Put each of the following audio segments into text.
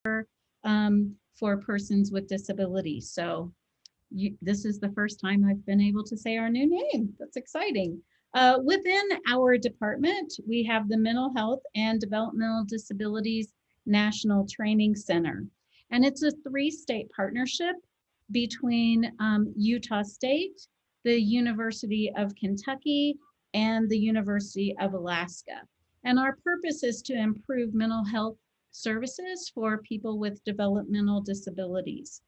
for persons with disabilities. So this is the first time I've been able to say our new name. That's exciting. Within our department, we have the Mental Health and Developmental Disabilities National Training Center. And it's a 3-state partnership between Utah State, the University of Kentucky, and the University of Alaska. And our purpose is to improve mental health services for people with developmental disabilities.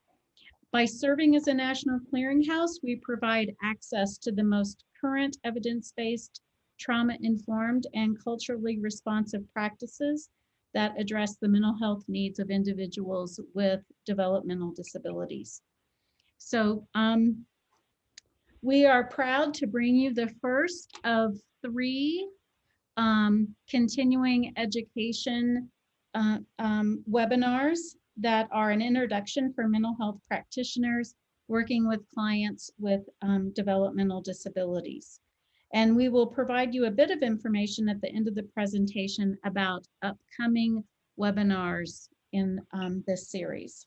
By serving as a national clearinghouse, we provide access to the most current evidence-based, trauma-informed, and culturally responsive practices that address the mental health needs of individuals with developmental disabilities. So we are proud to bring you the first of 3 continuing education webinars that are an introduction for mental health practitioners working with clients with developmental disabilities. And we will provide you a bit of information at the end of the presentation about upcoming webinars in this series.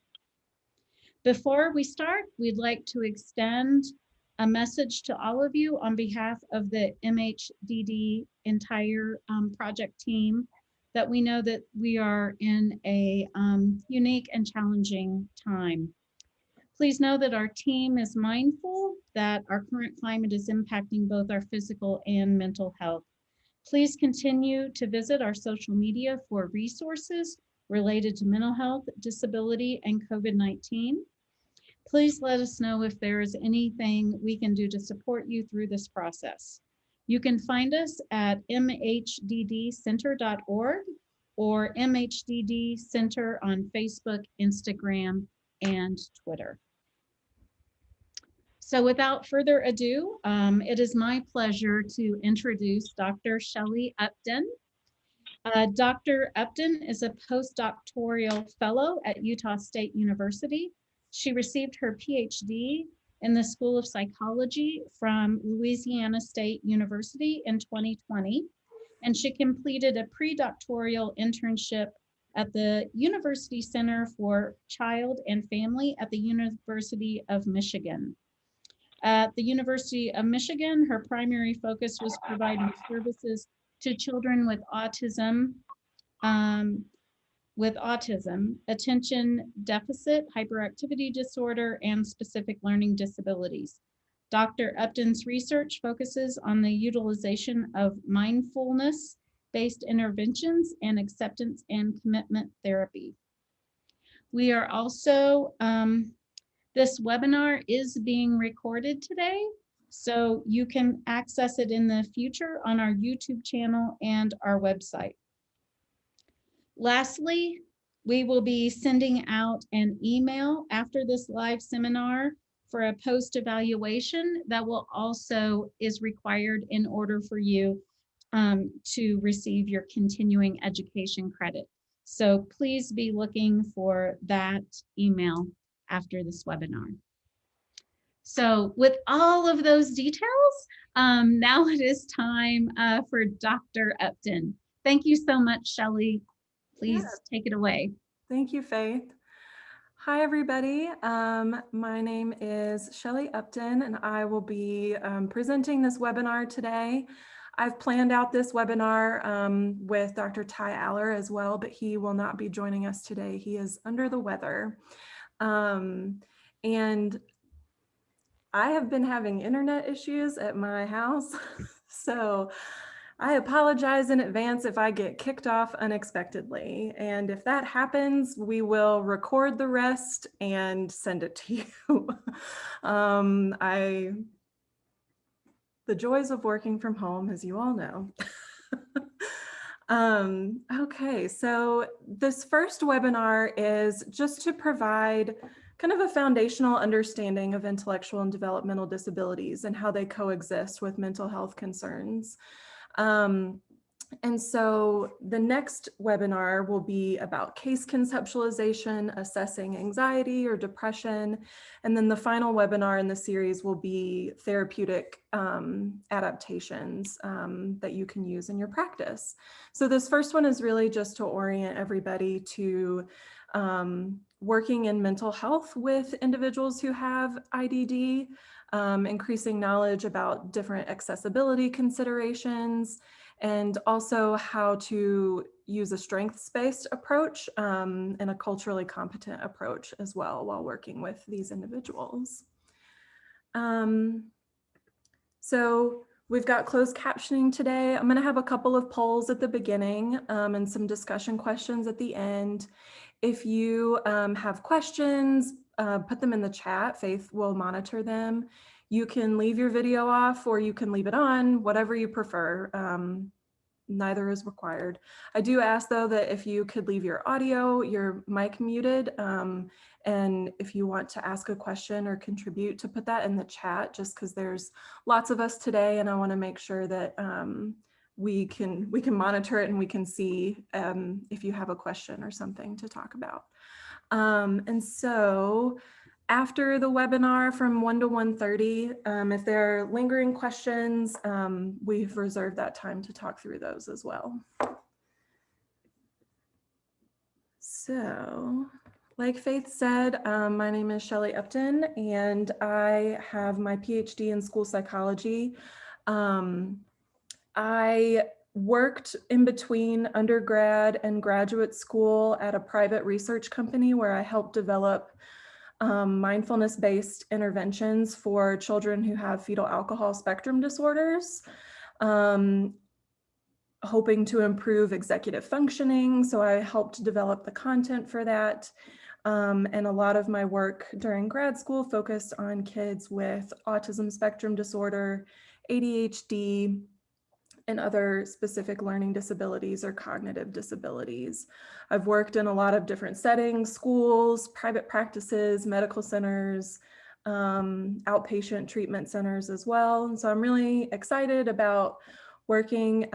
Before we start, we'd like to extend a message to all of you on behalf of the MHDD entire project team, that we know that we are in a unique and challenging time. Please know that our team is mindful that our current climate is impacting both our physical and mental health. Please continue to visit our social media for resources related to mental health, disability, and COVID-19. Please let us know if there is anything we can do to support you through this process. You can find us at mhddcenter.org or MHDD Center on Facebook, Instagram, and Twitter. So without further ado, it is my pleasure to introduce Dr. Shelley Upton. Dr. Upton is a postdoctoral fellow at Utah State University. She received her PhD in the School of Psychology from Louisiana State University in 2020, and she completed a pre-doctoral internship at the University Center for Child and Family at the University of Michigan. At the University of Michigan, her primary focus was providing services to children with autism, attention deficit, hyperactivity disorder, and specific learning disabilities. Dr. Upton's research focuses on the utilization of mindfulness-based interventions and acceptance and commitment therapy. We are also, this webinar is being recorded today, so you can access it in the future on our YouTube channel and our website. Lastly, we will be sending out an email after this live seminar for a post-evaluation that will also is required in order for you to receive your continuing education credit. So please be looking for that email after this webinar. So with all of those details, now it is time for Dr. Upton. Thank you so much, Shelley. Please take it away. Thank you, Faith. Hi, everybody. My name is Shelley Upton, and I will be presenting this webinar today. I've planned out this webinar with Dr. Ty Aller as well, but he will not be joining us today. He is under the weather. And I have been having internet issues at my house, so I apologize in advance if I get kicked off unexpectedly. And if that happens, we will record the rest and send it to you. The joys of working from home, as you all know. Okay, so this first webinar is just to provide kind of a foundational understanding of intellectual and developmental disabilities and how they coexist with mental health concerns. And so the next webinar will be about case conceptualization, assessing anxiety or depression. And then the final webinar in the series will be therapeutic adaptations that you can use in your practice. So this first one is really just to orient everybody to working in mental health with individuals who have IDD, increasing knowledge about different accessibility considerations, and also how to use a strengths-based approach and a culturally competent approach as well while working with these individuals. So we've got closed captioning today. I'm going to have a couple of polls at the beginning and some discussion questions at the end. If you have questions, put them in the chat. Faith will monitor them. You can leave your video off or you can leave it on, whatever you prefer. Neither is required. I do ask though that if you could leave your audio, your mic muted, and if you want to ask a question or contribute, to put that in the chat, just because there's lots of us today and I want to make sure that we can monitor it and we can see if you have a question or something to talk about. And so after the webinar from 1 to 1:30, if there are lingering questions, we've reserved that time to talk through those as well. So, like Faith said, my name is Shelley Upton and I have my PhD in school psychology. I worked in between undergrad and graduate school at a private research company where I helped develop mindfulness-based interventions for children who have fetal alcohol spectrum disorders, hoping to improve executive functioning. So I helped develop the content for that. And a lot of my work during grad school focused on kids with autism spectrum disorder, ADHD, and other specific learning disabilities or cognitive disabilities. I've worked in a lot of different settings, schools, private practices, medical centers, outpatient treatment centers as well. And so I'm really excited about working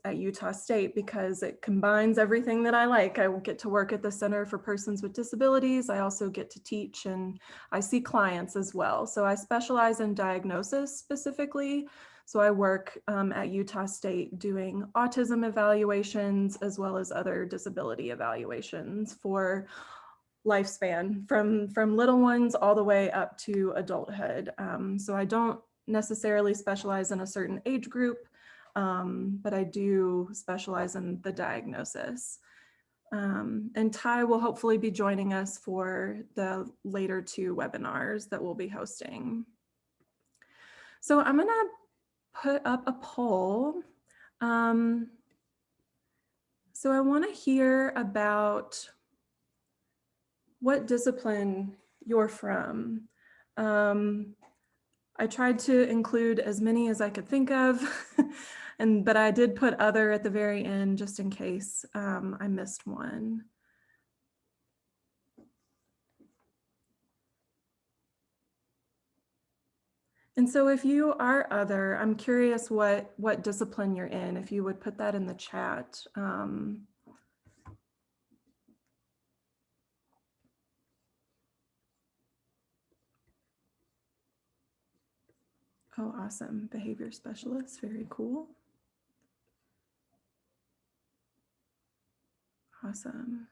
at Utah State because it combines everything that I like. I get to work at the Center for Persons with Disabilities. I also get to teach and I see clients as well. So I specialize in diagnosis specifically. So I work at Utah State doing autism evaluations as well as other disability evaluations for lifespan from little ones all the way up to adulthood. So I don't necessarily specialize in a certain age group, but I do specialize in the diagnosis. And Ty will hopefully be joining us for the later 2 webinars that we'll be hosting. So I'm gonna put up a poll. So I want to hear about what discipline you're from. I tried to include as many as I could think of, but I did put other at the very end just in case I missed one. And so if you are other, I'm curious what discipline you're in, if you would put that in the chat. Oh, awesome. Behavior specialist, very cool. Awesome.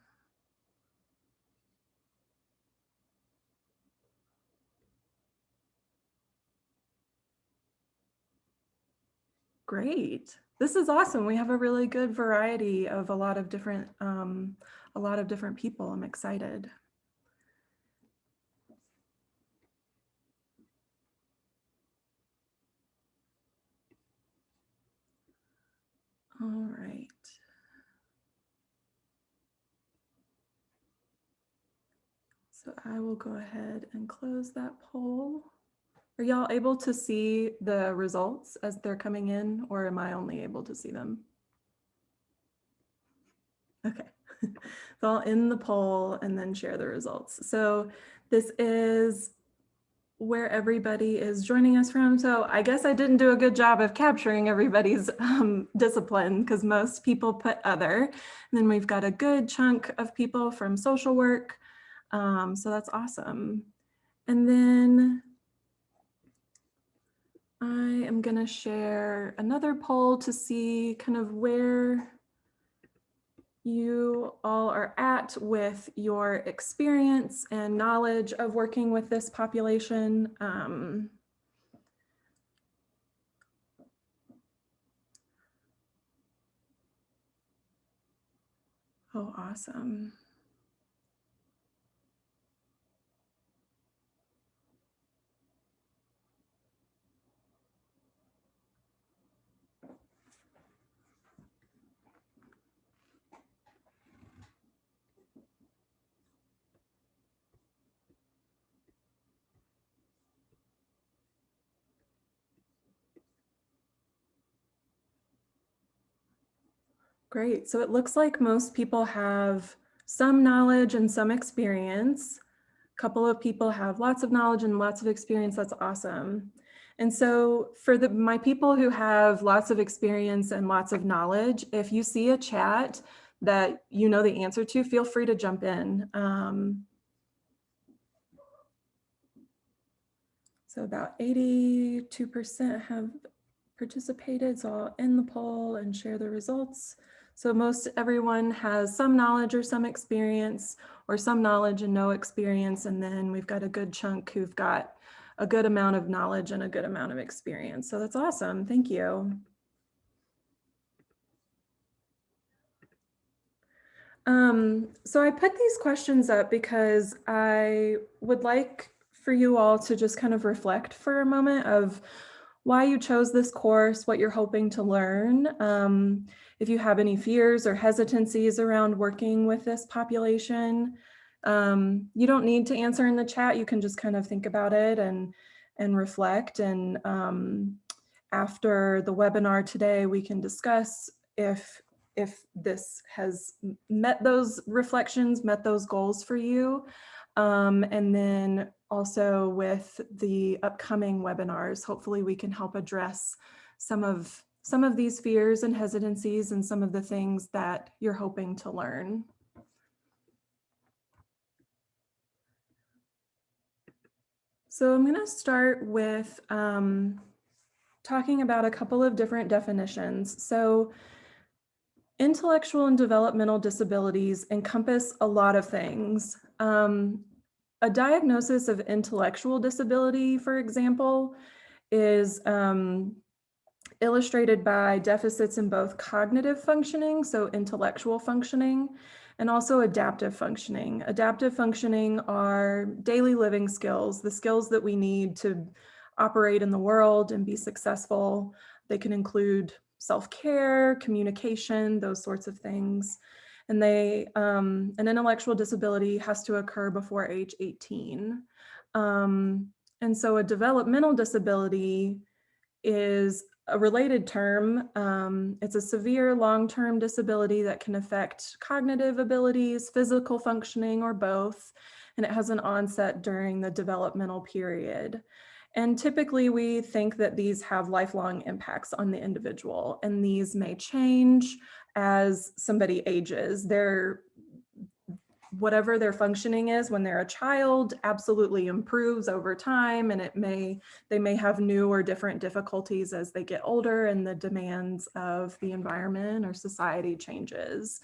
Great. This is awesome. We have a really good variety of a lot of different people. I'm excited. All right. So I will go ahead and close that poll. Are y'all able to see the results as they're coming in, or am I only able to see them? Okay, so I'll end the poll and then share the results. So this is where everybody is joining us from. So I guess I didn't do a good job of capturing everybody's discipline because most people put other. And then we've got a good chunk of people from social work. So that's awesome. And then I am going to share another poll to see kind of where you all are at with your experience and knowledge of working with this population. Oh, awesome. Great. So it looks like most people have some knowledge and some experience. A couple of people have lots of knowledge and lots of experience. That's awesome. And so for my people who have lots of experience and lots of knowledge, if you see a chat that you know the answer to, feel free to jump in. So about 82% have participated, so I'll end the poll and share the results. So most everyone has some knowledge or some experience, or some knowledge and no experience, and then we've got a good chunk who've got a good amount of knowledge and a good amount of experience. So that's awesome, thank you. So I put these questions up because I would like for you all to just kind of reflect for a moment of why you chose this course, what you're hoping to learn. If you have any fears or hesitancies around working with this population, you don't need to answer in the chat. You can just kind of think about it and reflect. And after the webinar today, we can discuss if this has met those reflections, met those goals for you. And then also with the upcoming webinars, hopefully we can help address some of these fears and hesitancies and some of the things that you're hoping to learn. So I'm going to start with talking about a couple of different definitions. So intellectual and developmental disabilities encompass a lot of things. A diagnosis of intellectual disability, for example, is illustrated by deficits in both cognitive functioning, so intellectual functioning, and also adaptive functioning. Adaptive functioning are daily living skills, the skills that we need to operate in the world and be successful. They can include self-care, communication, those sorts of things. And an intellectual disability has to occur before age 18. And so a developmental disability is a related term. It's a severe long-term disability that can affect cognitive abilities, physical functioning, or both. And it has an onset during the developmental period. And typically we think that these have lifelong impacts on the individual, and these may change as somebody ages. Whatever their functioning is when they're a child absolutely improves over time, and they may have new or different difficulties as they get older and the demands of the environment or society changes.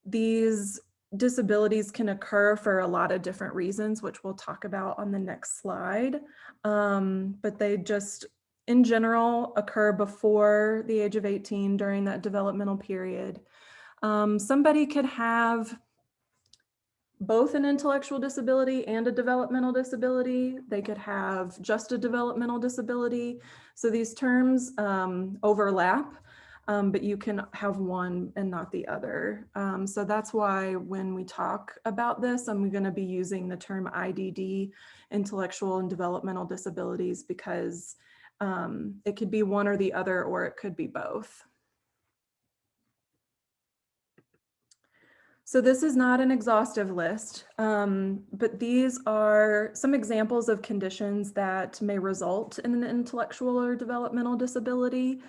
These disabilities can occur for a lot of different reasons, which we'll talk about on the next slide. But they just, in general, occur before the age of 18 during that developmental period. Somebody could have both an intellectual disability and a developmental disability. They could have just a developmental disability. So these terms overlap, but you can have one and not the other. So that's why when we talk about this, I'm going to be using the term IDD, intellectual and developmental disabilities, because it could be one or the other, or it could be both. So this is not an exhaustive list, but these are some examples of conditions that may result in an intellectual or developmental disability.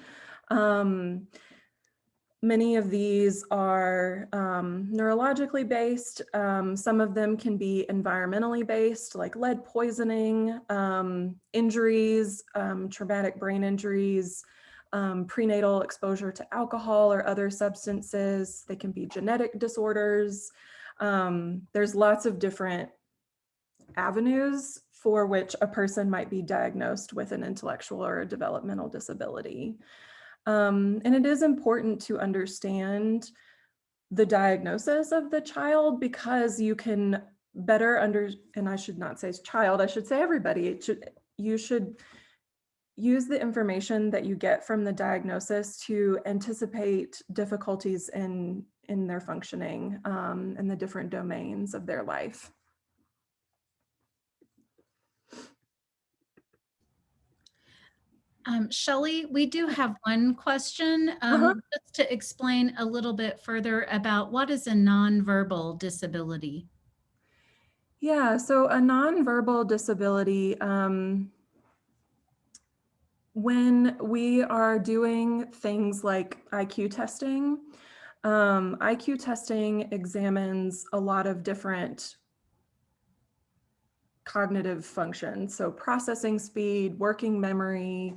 Many of these are neurologically based. Some of them can be environmentally based, like lead poisoning, injuries, traumatic brain injuries, prenatal exposure to alcohol or other substances. They can be genetic disorders. There's lots of different avenues for which a person might be diagnosed with an intellectual or a developmental disability. And it is important to understand the diagnosis of the child, because you can better and I should not say child, I should say everybody. You should use the information that you get from the diagnosis to anticipate difficulties in their functioning in the different domains of their life. Shelley, we do have one question just to explain a little bit further about what is a nonverbal disability. Yeah, so a nonverbal disability, when we are doing things like IQ testing, IQ testing examines a lot of different cognitive functions. So processing speed, working memory,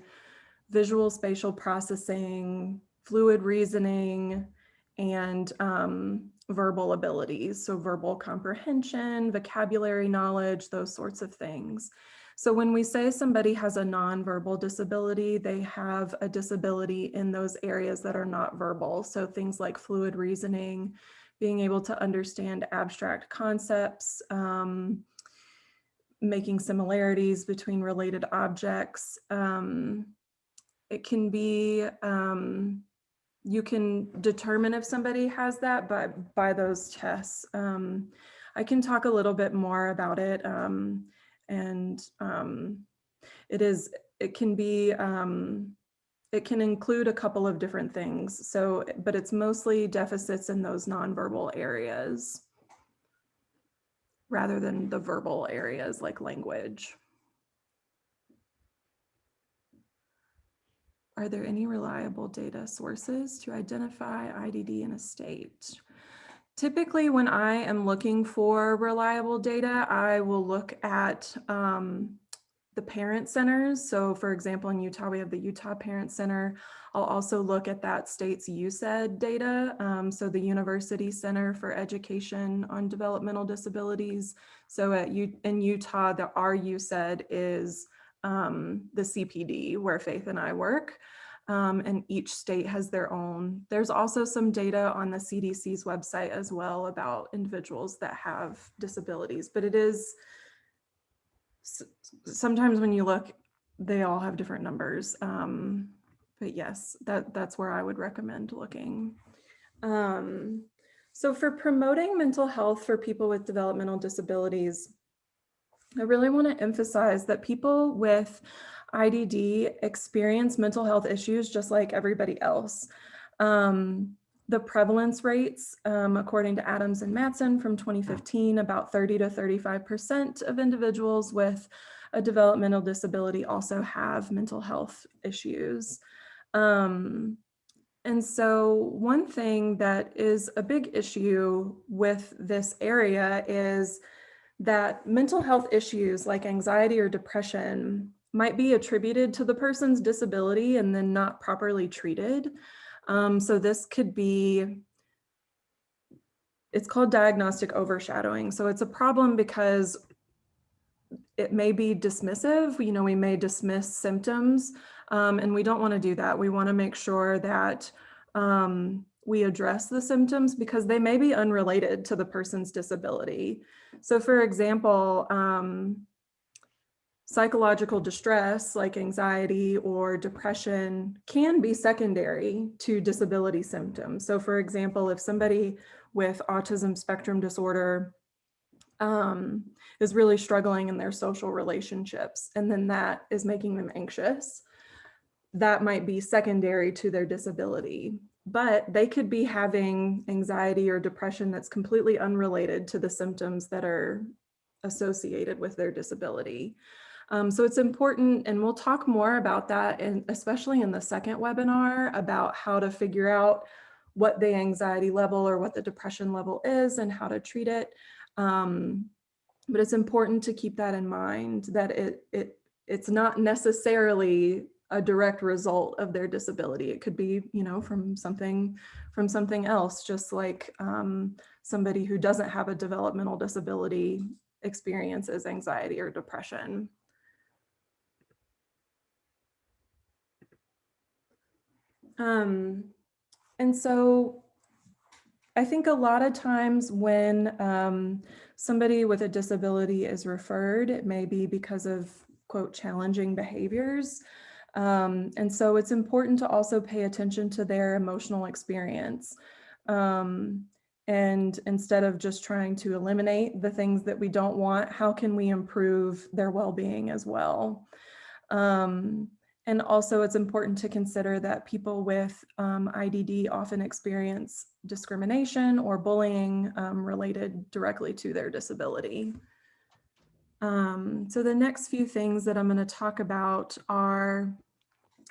visual spatial processing, fluid reasoning, and verbal abilities. So verbal comprehension, vocabulary knowledge, those sorts of things. So when we say somebody has a nonverbal disability, they have a disability in those areas that are not verbal. So things like fluid reasoning, being able to understand abstract concepts, making similarities between related objects. It can be, you can determine if somebody has that by those tests. I can talk a little bit more about it. It can be, it can include a couple of different things. So, but it's mostly deficits in those nonverbal areas rather than the verbal areas like language. Are there any reliable data sources to identify IDD in a state? Typically, when I am looking for reliable data, I will look at the parent centers. So for example, in Utah, we have the Utah Parent Center. I'll also look at that state's UCED data. So the University Center for Education on Developmental Disabilities. So in Utah, our UCED is the CPD where Faith and I work. And each state has their own. There's also some data on the CDC's website as well about individuals that have disabilities, but it is, sometimes when you look, they all have different numbers. But yes, that's where I would recommend looking. So for promoting mental health for people with developmental disabilities, I really want to emphasize that people with IDD experience mental health issues just like everybody else. The prevalence rates, according to Adams and Matson from 2015, about 30 to 35% of individuals with a developmental disability also have mental health issues. And so one thing that is a big issue with this area is that mental health issues like anxiety or depression might be attributed to the person's disability and then not properly treated. So this could be, it's called diagnostic overshadowing. So it's a problem because it may be dismissive. We may dismiss symptoms, and we don't want to do that. We want to make sure that we address the symptoms because they may be unrelated to the person's disability. So for example, psychological distress like anxiety or depression can be secondary to disability symptoms. So for example, if somebody with autism spectrum disorder is really struggling in their social relationships, and then that is making them anxious, that might be secondary to their disability. But they could be having anxiety or depression that's completely unrelated to the symptoms that are associated with their disability. So it's important, and we'll talk more about that, and especially in the second webinar, about how to figure out what the anxiety level or what the depression level is and how to treat it. But it's important to keep that in mind, that it's not necessarily a direct result of their disability. It could be, you know, from something else, just like somebody who doesn't have a developmental disability experiences anxiety or depression. And so I think a lot of times when somebody with a disability is referred, it may be because of, quote, challenging behaviors. And so it's important to also pay attention to their emotional experience. And instead of just trying to eliminate the things that we don't want, how can we improve their well-being as well? And also it's important to consider that people with IDD often experience discrimination or bullying related directly to their disability. So the next few things that I'm going to talk about are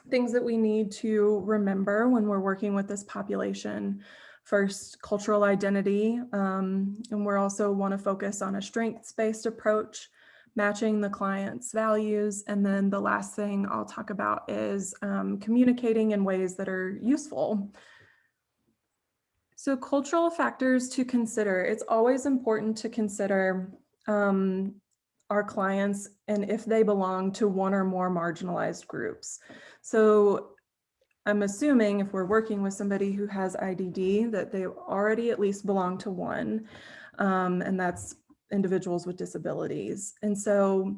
things that we need to remember when we're working with this population. First, cultural identity, and we're also want to focus on a strengths-based approach, matching the client's values. And then the last thing I'll talk about is communicating in ways that are useful. So cultural factors to consider. It's always important to consider our clients and if they belong to one or more marginalized groups. So I'm assuming if we're working with somebody who has IDD that they already at least belong to one, and that's individuals with disabilities. And so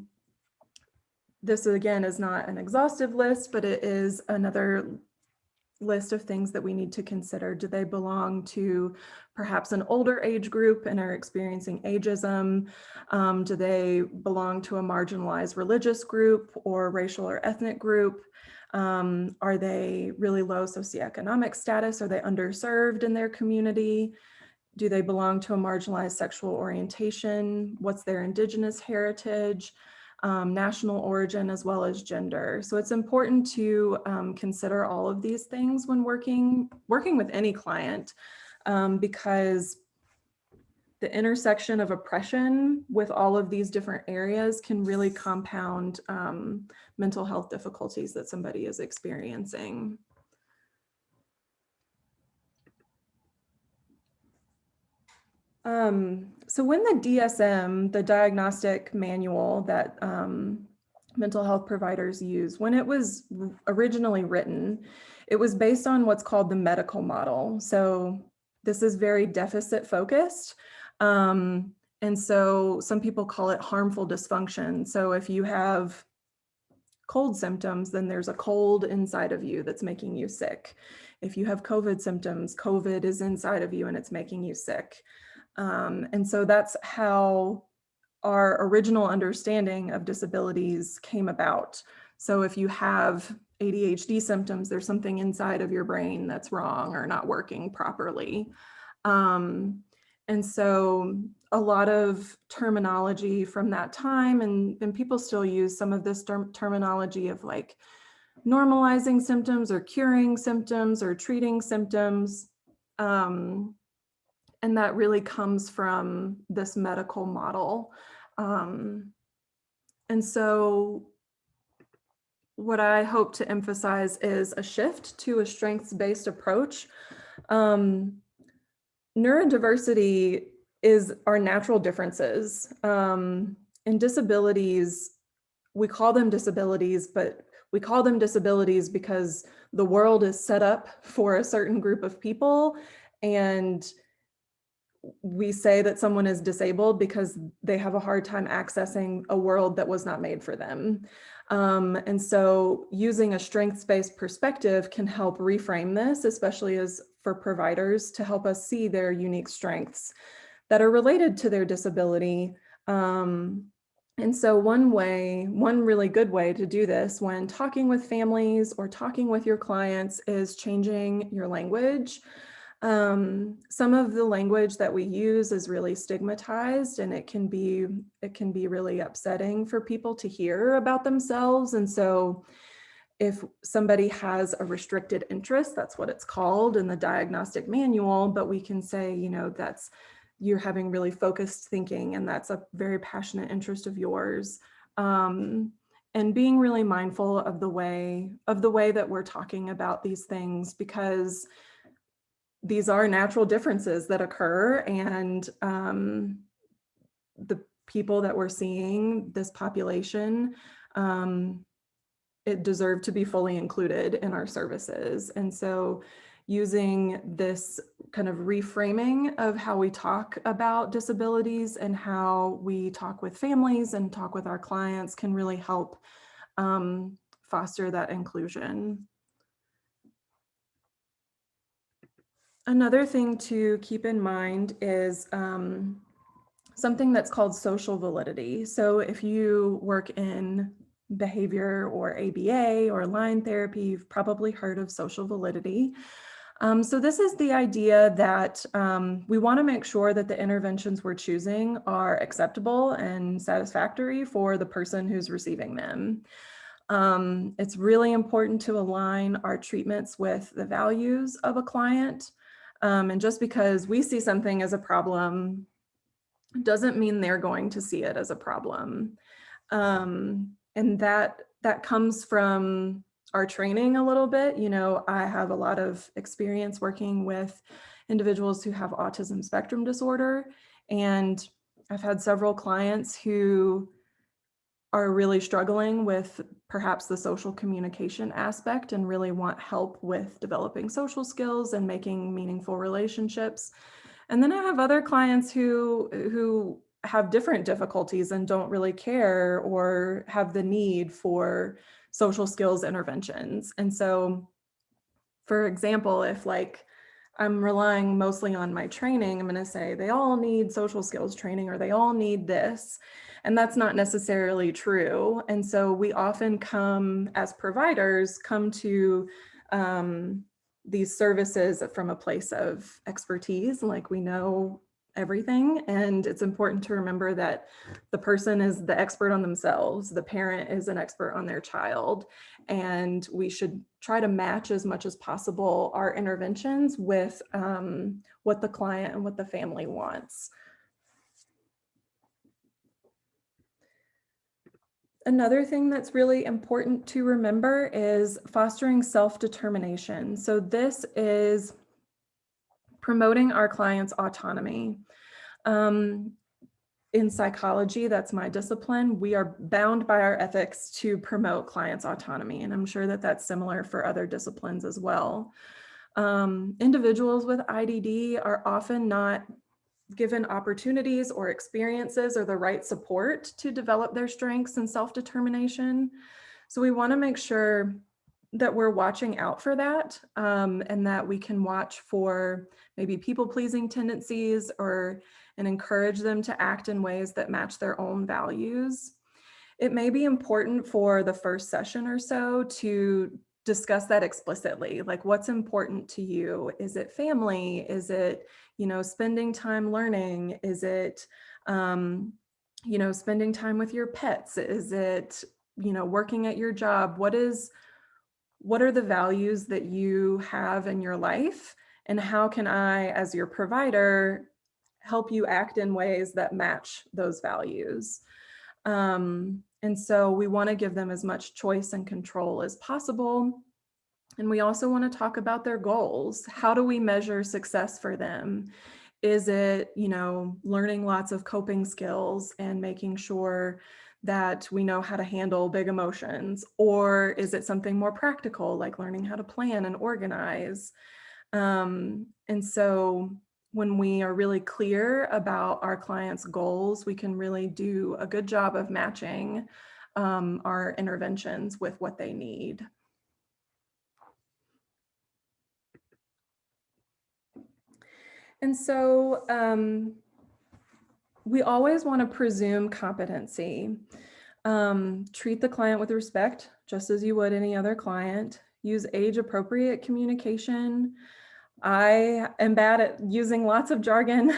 this again is not an exhaustive list, but it is another list of things that we need to consider. Do they belong to perhaps an older age group and are experiencing ageism? Do they belong to a marginalized religious group or racial or ethnic group? Are they really low socioeconomic status? Are they underserved in their community? Do they belong to a marginalized sexual orientation? What's their indigenous heritage? National origin, as well as gender. So it's important to consider all of these things when working with any client, because the intersection of oppression with all of these different areas can really compound mental health difficulties that somebody is experiencing. So when the DSM, the diagnostic manual that mental health providers use, when it was originally written, it was based on what's called the medical model. So this is very deficit focused. And so some people call it harmful dysfunction. So if you have cold symptoms, then there's a cold inside of you that's making you sick. If you have COVID symptoms, COVID is inside of you and it's making you sick. And so that's how our original understanding of disabilities came about. So if you have ADHD symptoms, there's something inside of your brain that's wrong or not working properly. And so a lot of terminology from that time, and people still use some of this terminology of like normalizing symptoms or curing symptoms or treating symptoms. And that really comes from this medical model. And so what I hope to emphasize is a shift to a strengths-based approach. Neurodiversity is our natural differences. And disabilities, we call them disabilities, but we call them disabilities because the world is set up for a certain group of people, and we say that someone is disabled because they have a hard time accessing a world that was not made for them. And so using a strengths-based perspective can help reframe this, especially as for providers, to help us see their unique strengths that are related to their disability. And so one really good way to do this when talking with families or talking with your clients is changing your language. Some of the language that we use is really stigmatized, and it can be really upsetting for people to hear about themselves. And so if somebody has a restricted interest, that's what it's called in the diagnostic manual, but we can say, you know, you're having really focused thinking, and that's a very passionate interest of yours. and being really mindful of the way that we're talking about these things, because these are natural differences that occur, and the people that we're seeing, this population, it deserved to be fully included in our services. And so using this kind of reframing of how we talk about disabilities and how we talk with families and talk with our clients can really help foster that inclusion. Another thing to keep in mind is something that's called social validity. So if you work in behavior or ABA or line therapy, you've probably heard of social validity. So this is the idea that we want to make sure that the interventions we're choosing are acceptable and satisfactory for the person who's receiving them. It's really important to align our treatments with the values of a client. And just because we see something as a problem doesn't mean they're going to see it as a problem. And that comes from our training a little bit. You know, I have a lot of experience working with individuals who have autism spectrum disorder, and I've had several clients who are really struggling with perhaps the social communication aspect and really want help with developing social skills and making meaningful relationships. And then I have other clients who have different difficulties and don't really care or have the need for social skills interventions. And so, for example, if like I'm relying mostly on my training, I'm going to say they all need social skills training or they all need this. And that's not necessarily true. And so we often come as providers, come to these services from a place of expertise, like we know everything. And it's important to remember that the person is the expert on themselves, the parent is an expert on their child, and we should try to match as much as possible our interventions with what the client and what the family wants. Another thing that's really important to remember is fostering self-determination. So this is promoting our clients' autonomy. In psychology, that's my discipline, we are bound by our ethics to promote clients' autonomy. And I'm sure that that's similar for other disciplines as well. Individuals with IDD are often not given opportunities or experiences or the right support to develop their strengths and self-determination. So we want to make sure that we're watching out for that, and that we can watch for maybe people-pleasing tendencies and encourage them to act in ways that match their own values. It may be important for the first session or so to discuss that explicitly, like what's important to you? Is it family? Is it, spending time learning? Is it, spending time with your pets? Is it, working at your job? What are the values that you have in your life? And how can I, as your provider, help you act in ways that match those values? And so we want to give them as much choice and control as possible. And we also want to talk about their goals. How do we measure success for them? Is it, learning lots of coping skills and making sure that we know how to handle big emotions? Or is it something more practical, like learning how to plan and organize? And so when we are really clear about our clients' goals, we can really do a good job of matching our interventions with what they need. And so we always want to presume competency. Treat the client with respect, just as you would any other client. Use age-appropriate communication. I am bad at using lots of jargon,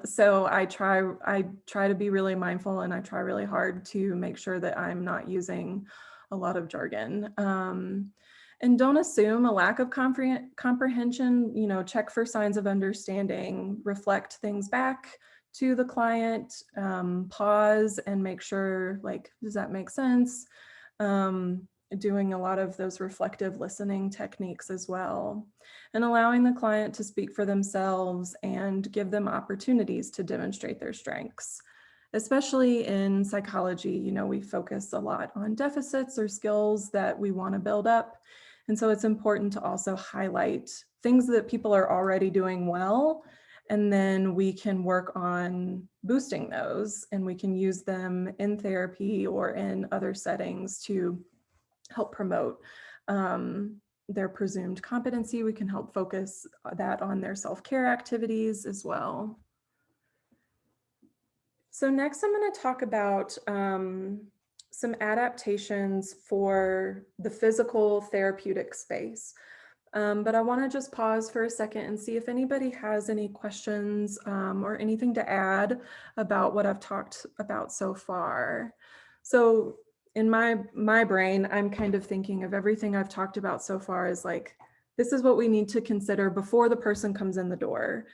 so I try to be really mindful, and I try really hard to make sure that I'm not using a lot of jargon. And don't assume a lack of comprehension. Check for signs of understanding, reflect things back to the client, pause and make sure, like, does that make sense? doing a lot of those reflective listening techniques as well, and allowing the client to speak for themselves and give them opportunities to demonstrate their strengths. Especially in psychology, you know, we focus a lot on deficits or skills that we want to build up. And so it's important to also highlight things that people are already doing well, and then we can work on boosting those, and we can use them in therapy or in other settings to help promote their presumed competency. We can help focus that on their self-care activities as well. So next I'm going to talk about some adaptations for the physical therapeutic space. But I want to just pause for a second and see if anybody has any questions or anything to add about what I've talked about so far. So in my brain, I'm kind of thinking of everything I've talked about so far as like, this is what we need to consider before the person comes in the door.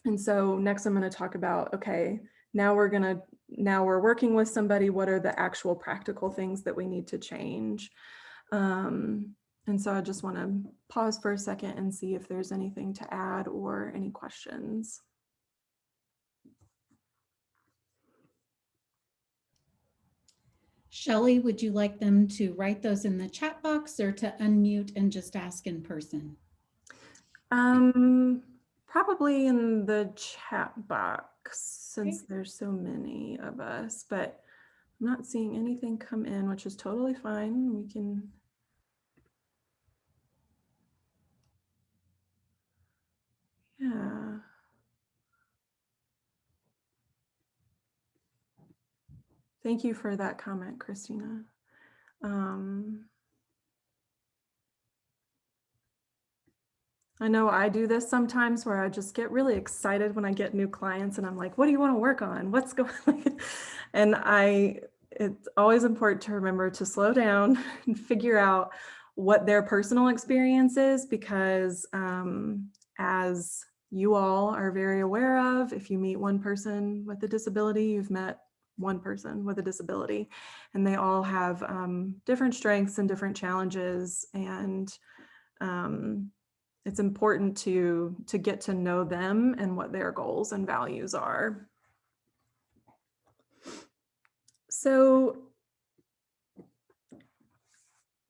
And so next I'm going to talk about, okay, now we're working with somebody, what are the actual practical things that we need to change? And so I just want to pause for a second and see if there's anything to add or any questions. Shelley, would you like them to write those in the chat box or to unmute and just ask in person? Probably in the chat box, since there's so many of us, but I'm not seeing anything come in, which is totally fine. We can. Yeah. Thank you for that comment, Christina. I know I do this sometimes where I just get really excited when I get new clients and I'm like, what do you want to work on? What's going on? And it's always important to remember to slow down and figure out what their personal experience is, because as you all are very aware of, if you meet one person with a disability, you've met one person with a disability, and they all have different strengths and different challenges, and it's important to get to know them and what their goals and values are. So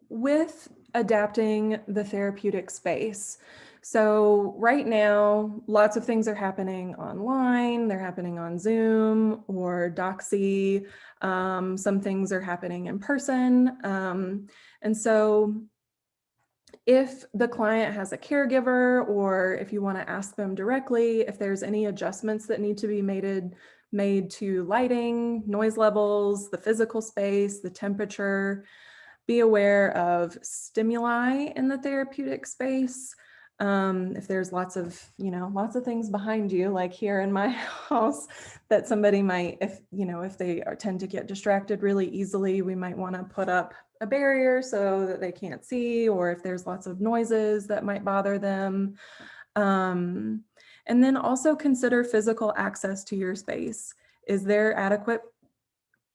with adapting the therapeutic space, so right now, lots of things are happening online. They're happening on Zoom or Doxy. Some things are happening in person. And so if the client has a caregiver, or if you want to ask them directly if there's any adjustments that need to be made to lighting, noise levels, the physical space, the temperature, be aware of stimuli in the therapeutic space. If there's lots of things behind you, like here in my house, that somebody might, if they tend to get distracted really easily, we might want to put up a barrier so that they can't see, or if there's lots of noises that might bother them. And then also consider physical access to your space. Is there adequate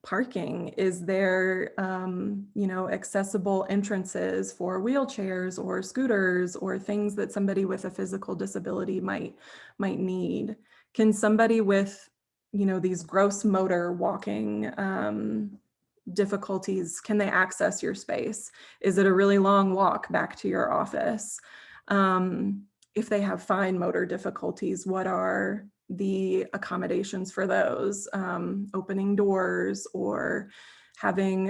parking? Is there, accessible entrances for wheelchairs or scooters or things that somebody with a physical disability might need? Can somebody with, these gross motor walking difficulties, can they access your space? Is it a really long walk back to your office? If they have fine motor difficulties, what are the accommodations for those? Opening doors or having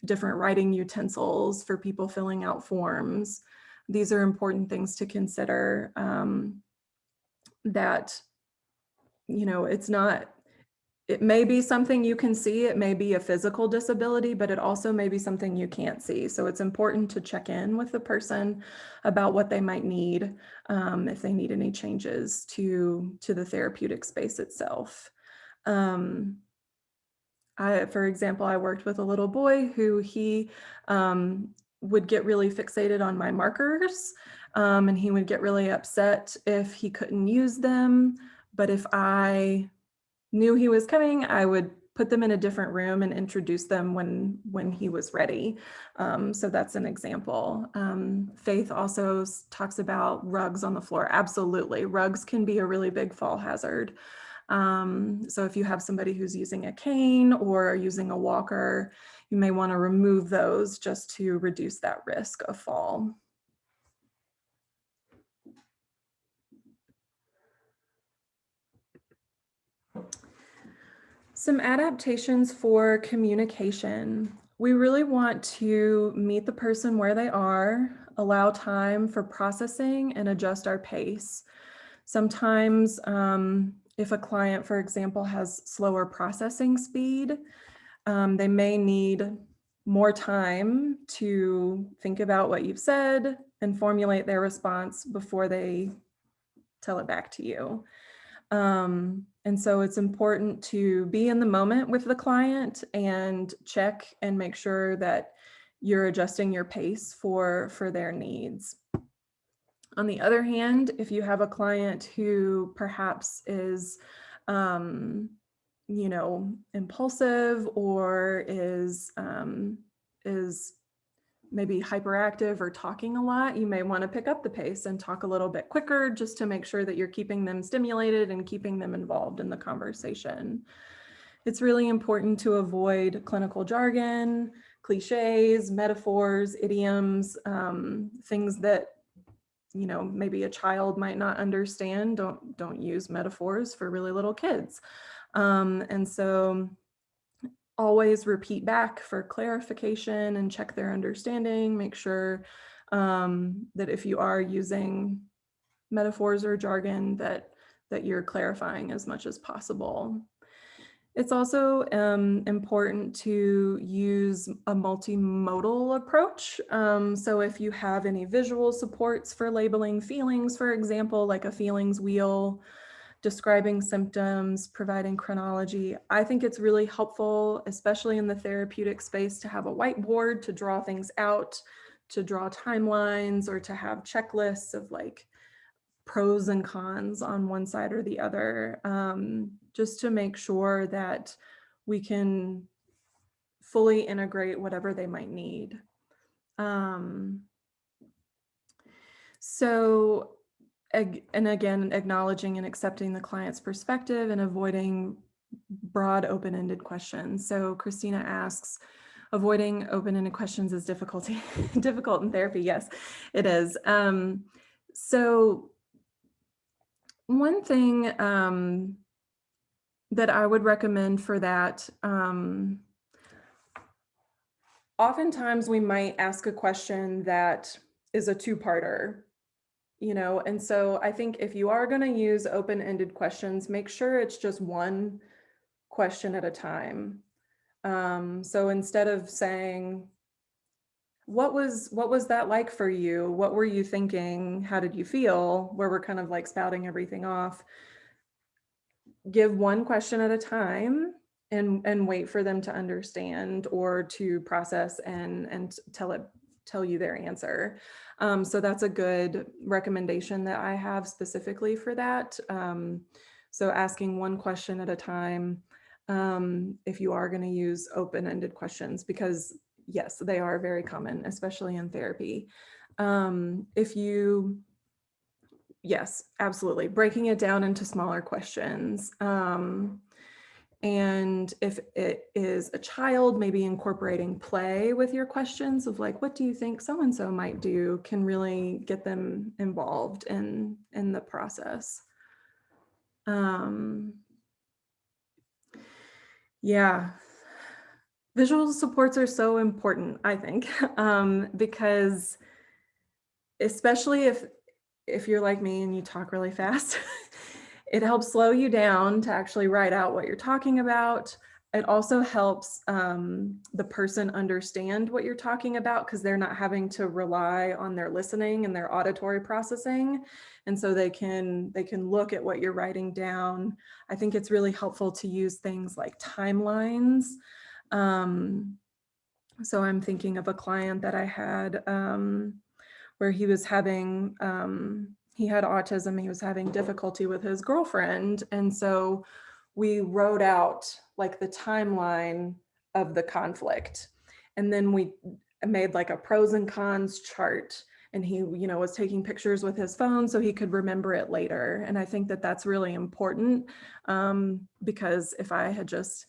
different writing utensils for people filling out forms. These are important things to consider, that, it's not, it may be something you can see, it may be a physical disability, but it also may be something you can't see. So it's important to check in with the person about what they might need, if they need any changes to the therapeutic space itself. For example, I worked with a little boy who he would get really fixated on my markers, and he would get really upset if he couldn't use them. But if I knew he was coming, I would put them in a different room and introduce them when he was ready. So that's an example. Faith also talks about rugs on the floor. Absolutely, rugs can be a really big fall hazard. So if you have somebody who's using a cane or using a walker, you may want to remove those just to reduce that risk of fall. Some adaptations for communication. We really want to meet the person where they are, allow time for processing, and adjust our pace. Sometimes if a client, for example, has slower processing speed, they may need more time to think about what you've said and formulate their response before they tell it back to you. And so it's important to be in the moment with the client and check and make sure that you're adjusting your pace for their needs. On the other hand, if you have a client who perhaps is, you know, impulsive or is maybe hyperactive or talking a lot, you may want to pick up the pace and talk a little bit quicker just to make sure that you're keeping them stimulated and keeping them involved in the conversation. It's really important to avoid clinical jargon, cliches, metaphors, idioms, things that, you know, maybe a child might not understand. Don't use metaphors for really little kids. And so always repeat back for clarification and check their understanding. Make sure that if you are using metaphors or jargon, that you're clarifying as much as possible. It's also important to use a multimodal approach. So if you have any visual supports for labeling feelings, for example, like a feelings wheel, describing symptoms, providing chronology, I think it's really helpful, especially in the therapeutic space, to have a whiteboard to draw things out, to draw timelines, or to have checklists of like pros and cons on one side or the other, just to make sure that we can fully integrate whatever they might need. And again, acknowledging and accepting the client's perspective and avoiding broad open-ended questions. So Christina asks, avoiding open-ended questions is difficult in therapy. Yes, it is. So one thing that I would recommend for that, oftentimes we might ask a question that is a two-parter, you know, and so I think if you are going to use open-ended questions, make sure it's just one question at a time. So instead of saying, what was that like for you? What were you thinking? How did you feel? Where we're kind of like spouting everything off. Give one question at a time and wait for them to understand or to process and tell you their answer. So that's a good recommendation that I have specifically for that. So asking one question at a time, if you are going to use open-ended questions, because yes, they are very common, especially in therapy. Yes, absolutely. Breaking it down into smaller questions. And if it is a child, maybe incorporating play with your questions of like, what do you think so-and-so might do, can really get them involved in the process. Yeah. Visual supports are so important, I think, because especially if you're like me and you talk really fast, it helps slow you down to actually write out what you're talking about. It also helps the person understand what you're talking about because they're not having to rely on their listening and their auditory processing. And so they can look at what you're writing down. I think it's really helpful to use things like timelines. So I'm thinking of a client that I had where he was having, he had autism, he was having difficulty with his girlfriend. And so we wrote out like the timeline of the conflict. And then we made like a pros and cons chart, and he, you know, was taking pictures with his phone so he could remember it later. And I think that that's really important, because if I had just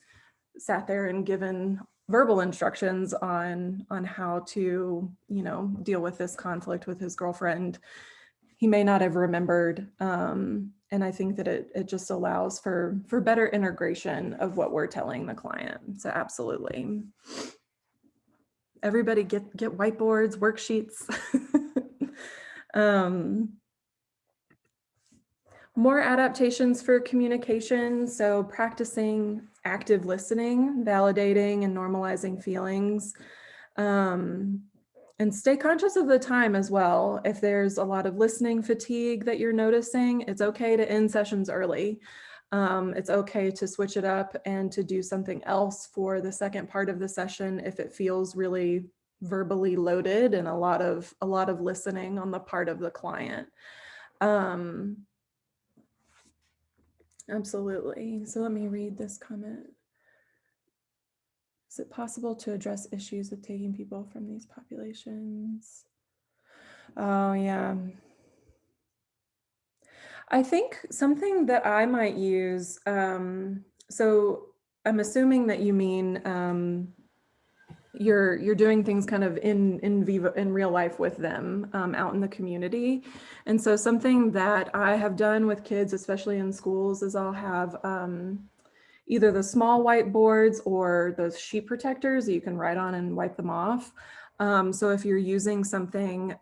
sat there and given verbal instructions on how to, you know, deal with this conflict with his girlfriend, he may not have remembered. And I think that it just allows for better integration of what we're telling the client. So absolutely. Everybody get whiteboards, worksheets. More adaptations for communication. So practicing active listening, validating and normalizing feelings. And stay conscious of the time as well. If there's a lot of listening fatigue that you're noticing, it's okay to end sessions early. It's okay to switch it up and to do something else for the second part of the session if it feels really verbally loaded and a lot of listening on the part of the client. Absolutely. So let me read this comment. Is it possible to address issues with taking people from these populations? Oh, yeah. I think something that I might use, so I'm assuming that you mean you're doing things kind of in vivo, in real life with them, out in the community. And so something that I have done with kids, especially in schools, is I'll have either the small whiteboards or those sheet protectors that you can write on and wipe them off. So if you're using something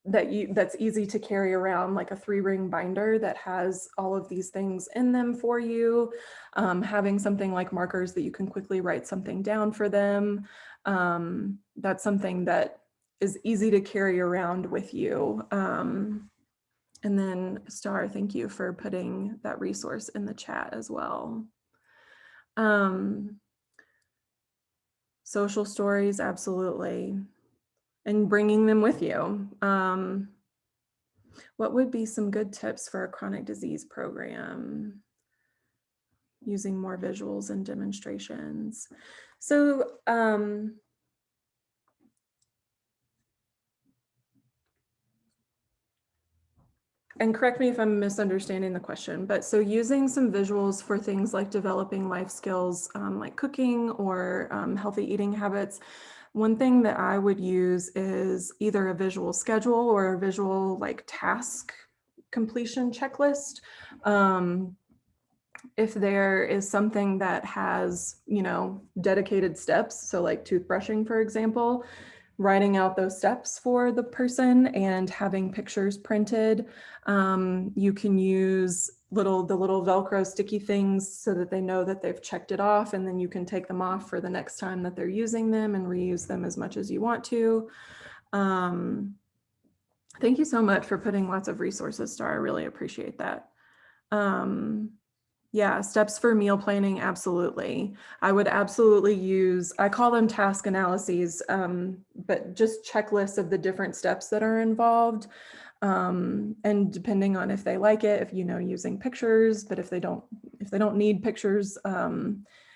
that's easy to carry around, like a 3-ring binder that has all of these things in them for you, having something like markers that you can quickly write something down for them. That's something that is easy to carry around with you. And then Star, thank you for putting that resource in the chat as well. Social stories, absolutely. And bringing them with you. What would be some good tips for a chronic disease program? Using more visuals and demonstrations. So, and correct me if I'm misunderstanding the question, but so using some visuals for things like developing life skills, like cooking or healthy eating habits. One thing that I would use is either a visual schedule or a visual like task completion checklist. If there is something that has, you know, dedicated steps, so like toothbrushing, for example, writing out those steps for the person and having pictures printed. You can use the little Velcro sticky things so that they know that they've checked it off, and then you can take them off for the next time that they're using them and reuse them as much as you want to. Thank you so much for putting lots of resources, Star. I really appreciate that. Yeah, steps for meal planning, absolutely. I would absolutely use, I call them task analyses, but just checklists of the different steps that are involved. And depending on if they like it, if, you know, using pictures, but if they don't need pictures,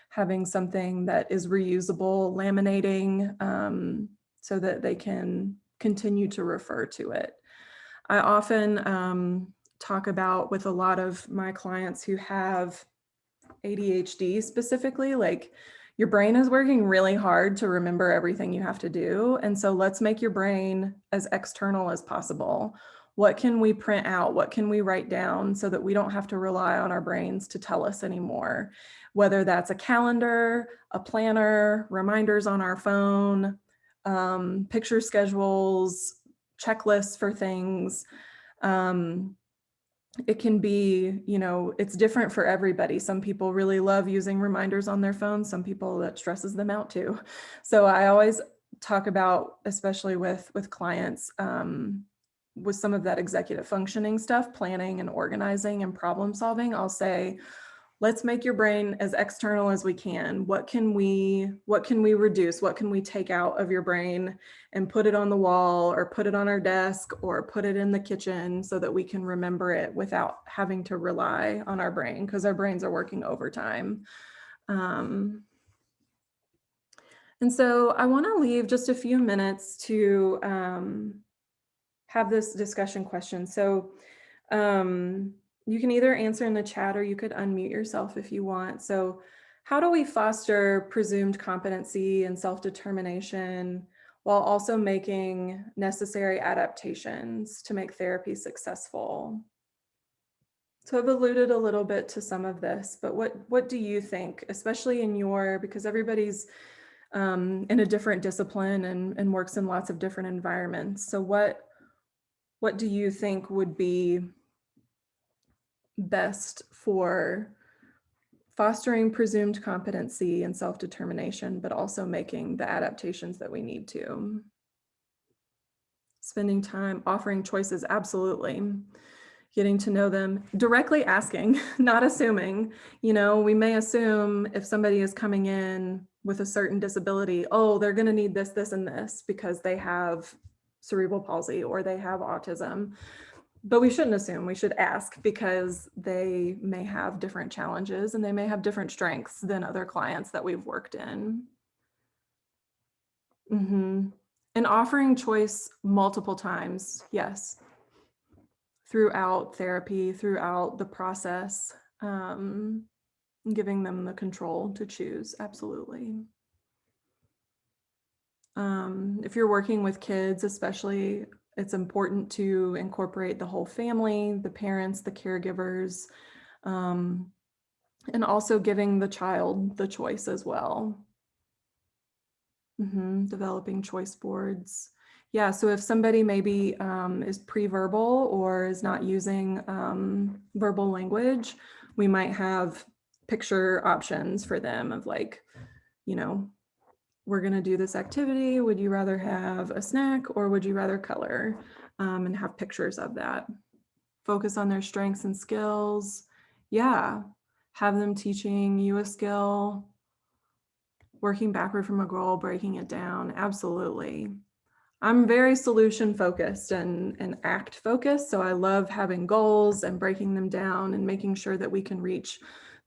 having something that is reusable, laminating, so that they can continue to refer to it. I often talk about with a lot of my clients who have ADHD specifically, like your brain is working really hard to remember everything you have to do. And so let's make your brain as external as possible. What can we print out? What can we write down so that we don't have to rely on our brains to tell us anymore? Whether that's a calendar, a planner, reminders on our phone, picture schedules, checklists for things. It can be, you know, it's different for everybody. Some people really love using reminders on their phones. Some people, that stresses them out too. So I always talk about, especially with clients, with some of that executive functioning stuff, planning and organizing and problem solving, I'll say, let's make your brain as external as we can. What can we reduce? What can we take out of your brain and put it on the wall or put it on our desk or put it in the kitchen so that we can remember it without having to rely on our brain, because our brains are working overtime. And so I want to leave just a few minutes to have this discussion question. So you can either answer in the chat or you could unmute yourself if you want. So how do we foster presumed competency and self-determination while also making necessary adaptations to make therapy successful? So I've alluded a little bit to some of this, but what do you think, especially in because everybody's in a different discipline and works in lots of different environments. So what do you think would be best for fostering presumed competency and self-determination, but also making the adaptations that we need to? Spending time, offering choices, absolutely. Getting to know them, directly asking, not assuming. We may assume if somebody is coming in with a certain disability, oh, they're going to need this, this, and this because they have cerebral palsy or they have autism. But we shouldn't assume, we should ask, because they may have different challenges and they may have different strengths than other clients that we've worked in. And offering choice multiple times, yes. Throughout therapy, throughout the process, giving them the control to choose, absolutely. If you're working with kids, especially, it's important to incorporate the whole family, the parents, the caregivers, and also giving the child the choice as well. Developing choice boards. Yeah, so if somebody maybe is pre-verbal or is not using verbal language, we might have picture options for them of like, we're going to do this activity. Would you rather have a snack or would you rather color? And have pictures of that. Focus on their strengths and skills. Yeah, have them teaching you a skill, working backward from a goal, breaking it down. Absolutely. I'm very solution focused and act focused. So I love having goals and breaking them down and making sure that we can reach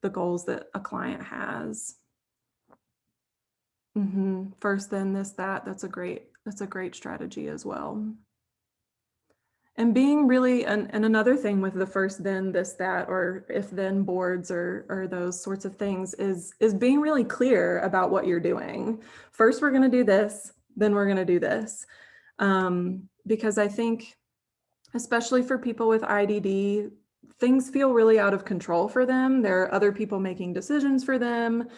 the goals that a client has. First, then this, that, that's a great strategy as well. And being really, and another thing with the first, then, this, that, or if then boards or those sorts of things is being really clear about what you're doing. First, we're going to do this, then we're going to do this. Because I think, especially for people with IDD, things feel really out of control for them. There are other people making decisions for them.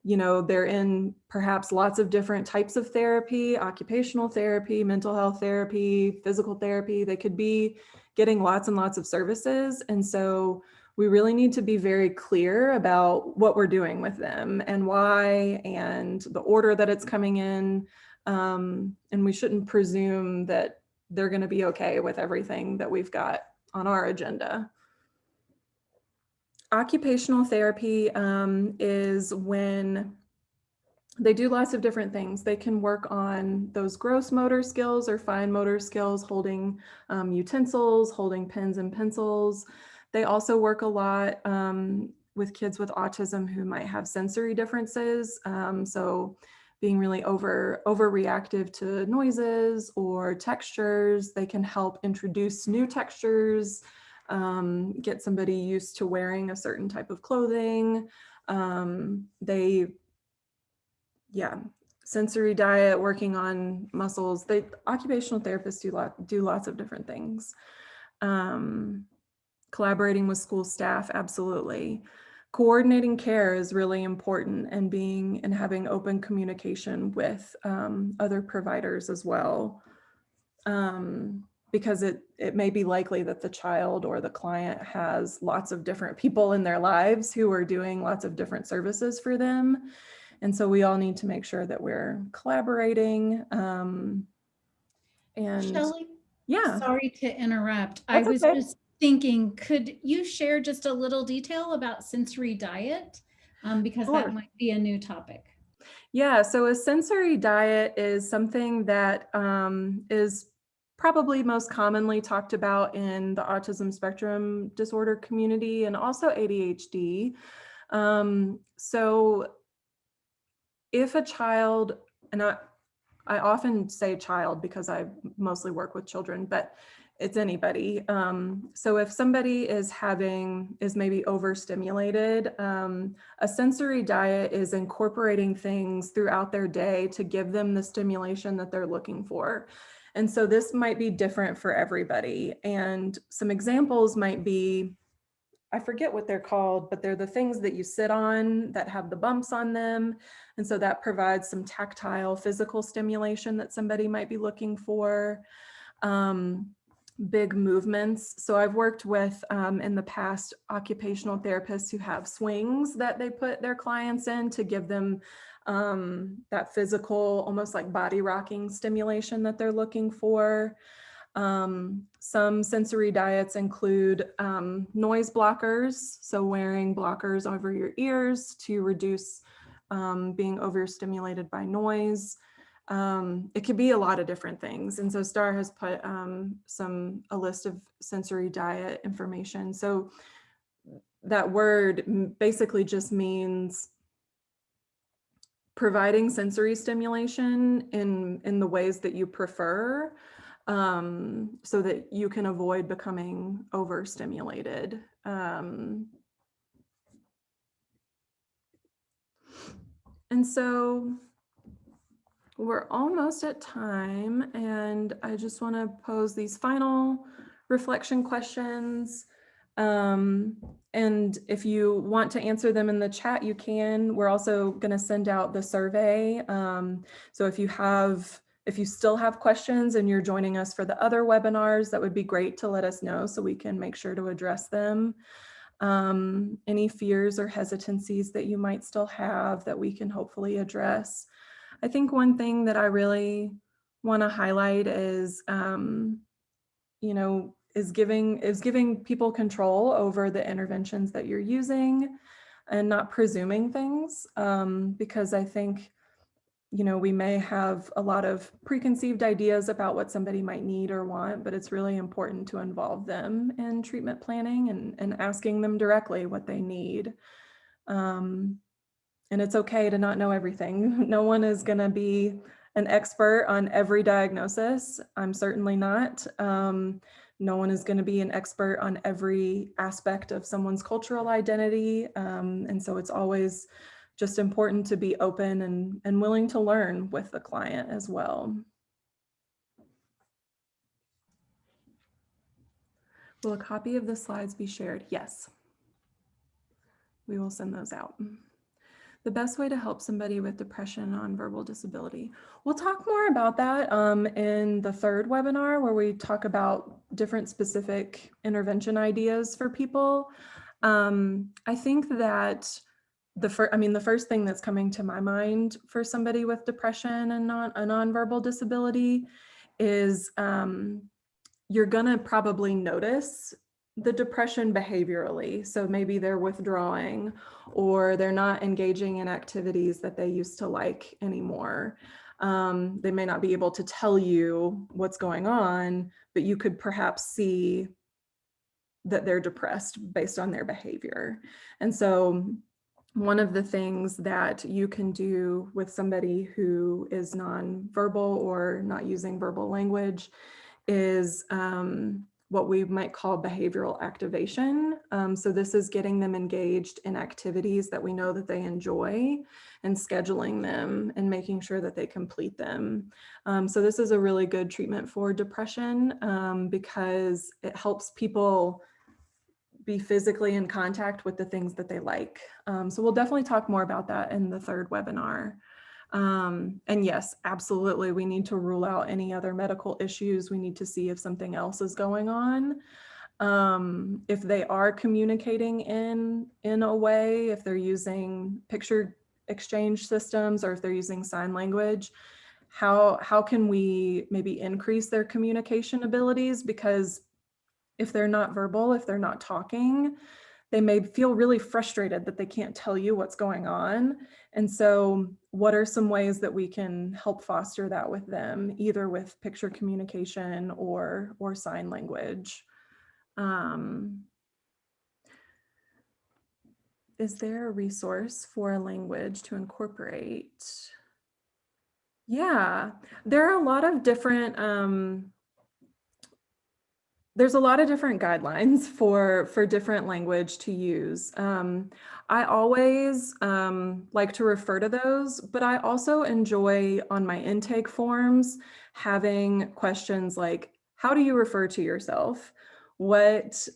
They're in perhaps lots of different types of therapy, occupational therapy, mental health therapy, physical therapy. They could be getting lots and lots of services. And so we really need to be very clear about what we're doing with them and why, and the order that it's coming in. And we shouldn't presume that they're going to be okay with everything that we've got on our agenda. Occupational therapy is when they do lots of different things. They can work on those gross motor skills or fine motor skills, holding utensils, holding pens and pencils. They also work a lot with kids with autism who might have sensory differences. So being really overreactive to noises or textures. They can help introduce new textures, get somebody used to wearing a certain type of clothing. Sensory diet, working on muscles. Occupational therapists do lots of different things. Collaborating with school staff, absolutely. Coordinating care is really important, and having open communication with other providers as well. Because it may be likely that the child or the client has lots of different people in their lives who are doing lots of different services for them. And so we all need to make sure that we're collaborating. And Shelley, yeah, sorry to interrupt. that's okay. thinking, could you share just a little detail about sensory diet? Because Sure. that might be a new topic. Yeah, so a sensory diet is something that is probably most commonly talked about in the autism spectrum disorder community and also ADHD. So if a child, and I often say child because I mostly work with children, but it's anybody. So if somebody is maybe overstimulated, a sensory diet is incorporating things throughout their day to give them the stimulation that they're looking for. And so this might be different for everybody. And some examples might be, I forget what they're called, but they're the things that you sit on that have the bumps on them. And so that provides some tactile physical stimulation that somebody might be looking for. Big movements. So I've worked with, in the past, occupational therapists who have swings that they put their clients in to give them that physical, almost like body rocking stimulation that they're looking for. Some sensory diets include noise blockers, so wearing blockers over your ears to reduce being overstimulated by noise. It could be a lot of different things. And so STAR has put a list of sensory diet information. So that word basically just means providing sensory stimulation in the ways that you prefer, so that you can avoid becoming overstimulated. And so we're almost at time, and I just want to pose these final reflection questions. And if you want to answer them in the chat, you can. We're also going to send out the survey. So if you still have questions and you're joining us for the other webinars, that would be great to let us know so we can make sure to address them. Any fears or hesitancies that you might still have that we can hopefully address. I think one thing that I really want to highlight is, is giving people control over the interventions that you're using and not presuming things, because I think, we may have a lot of preconceived ideas about what somebody might need or want, but it's really important to involve them in treatment planning and asking them directly what they need. And it's okay to not know everything. No one is going to be an expert on every diagnosis. I'm certainly not. No one is going to be an expert on every aspect of someone's cultural identity. And so it's always just important to be open and willing to learn with the client as well. Will a copy of the slides be shared? Yes. We will send those out. The best way to help somebody with depression and nonverbal disability. We'll talk more about that in the third webinar, where we talk about different specific intervention ideas for people. I think that the first thing that's coming to my mind for somebody with depression and a nonverbal disability is you're gonna probably notice the depression behaviorally. So maybe they're withdrawing or they're not engaging in activities that they used to like anymore. They may not be able to tell you what's going on, but you could perhaps see that they're depressed based on their behavior. And so one of the things that you can do with somebody who is nonverbal or not using verbal language is what we might call behavioral activation. So this is getting them engaged in activities that we know that they enjoy and scheduling them and making sure that they complete them. So this is a really good treatment for depression because it helps people be physically in contact with the things that they like. So we'll definitely talk more about that in the third webinar. And yes, absolutely, we need to rule out any other medical issues. We need to see if something else is going on. If they are communicating in a way, if they're using picture exchange systems or if they're using sign language, how can we maybe increase their communication abilities? Because if they're not verbal, if they're not talking, they may feel really frustrated that they can't tell you what's going on. And so what are some ways that we can help foster that with them, either with picture communication or sign language? Is there a resource for a language to incorporate? Yeah, there are a lot of different, there's a lot of different guidelines for different language to use. I always like to refer to those, but I also enjoy on my intake forms having questions like, how do you refer to yourself? What,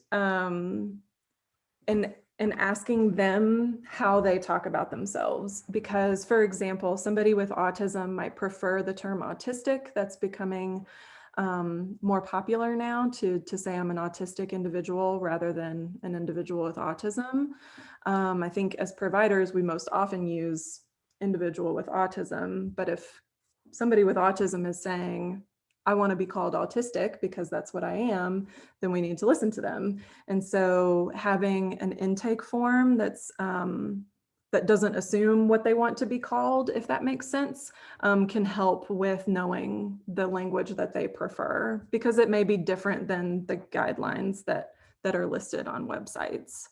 and asking them how they talk about themselves. Because, for example, somebody with autism might prefer the term autistic. That's becoming more popular now to say I'm an autistic individual rather than an individual with autism. I think as providers, we most often use individual with autism, but if somebody with autism is saying, I want to be called autistic because that's what I am, then we need to listen to them. And so having an intake form that's that doesn't assume what they want to be called, if that makes sense, can help with knowing the language that they prefer, because it may be different than the guidelines that are listed on websites.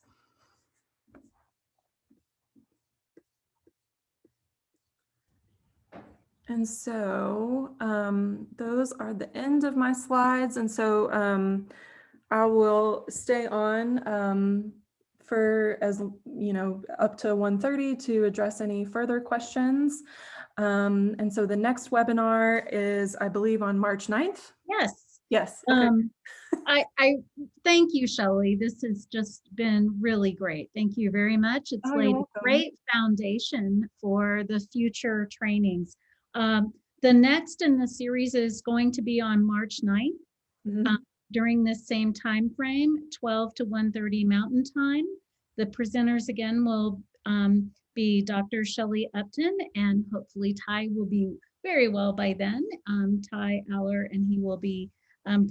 And so those are the end of my slides. And so I will stay on for, as you know, up to 1:30 to address any further questions. And so the next webinar is, I believe, on March 9th. Yes. Yes. Okay. I thank you, Shelley. This has just been really great. Thank you very much. It's Oh, laid you're a welcome. great foundation for the future trainings. The next in the series is going to be on March 9th. Mhm. During this same time frame, 12 to 1:30 Mountain Time. The presenters again will be Dr. Shelley Upton, and hopefully Ty will be very well by then, Ty Aller, and he will be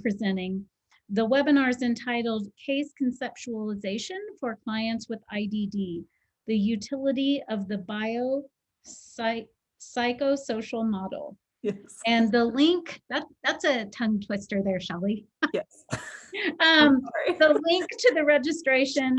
presenting. The webinar is entitled Case Conceptualization for Clients with IDD, the Utility of the Psychosocial Model. Yes. And the link, that's a tongue twister there, Shelley. Yes. The link to the registration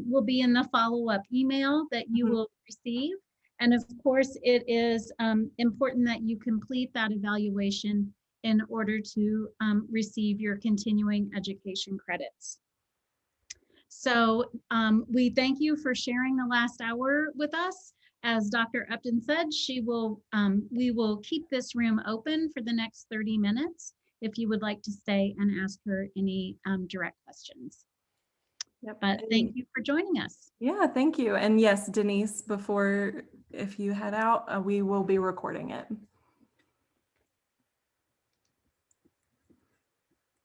will be in the follow-up email that you will receive. And of course, it is important that you complete that evaluation in order to receive your continuing education credits. So we thank you for sharing the last hour with us. As Dr. Upton said, we will keep this room open for the next 30 minutes if you would like to stay and ask her any direct questions. Yep. But thank you for joining us. Yeah, thank you. And yes, Denise, before, if you head out, we will be recording it.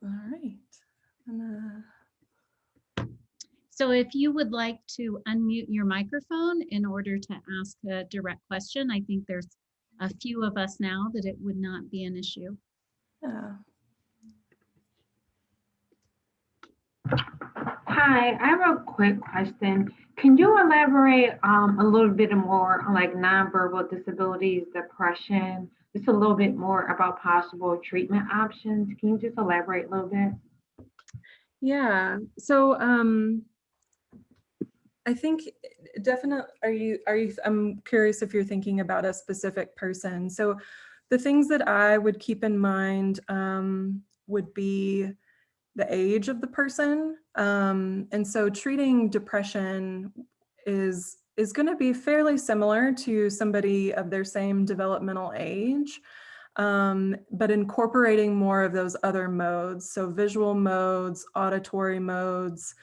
All right. So if you would like to unmute your microphone in order to ask a direct question, I think there's a few of us now that it would not be an issue. Yeah. Hi, I have a quick question. Can you elaborate a little bit more on like nonverbal disabilities, depression, just a little bit more about possible treatment options? Can you just elaborate a little bit? Yeah. So I think definitely, I'm curious if you're thinking about a specific person. So the things that I would keep in mind would be the age of the person. And so treating depression is going to be fairly similar to somebody of their same developmental age, but incorporating more of those other modes. So visual modes, auditory modes,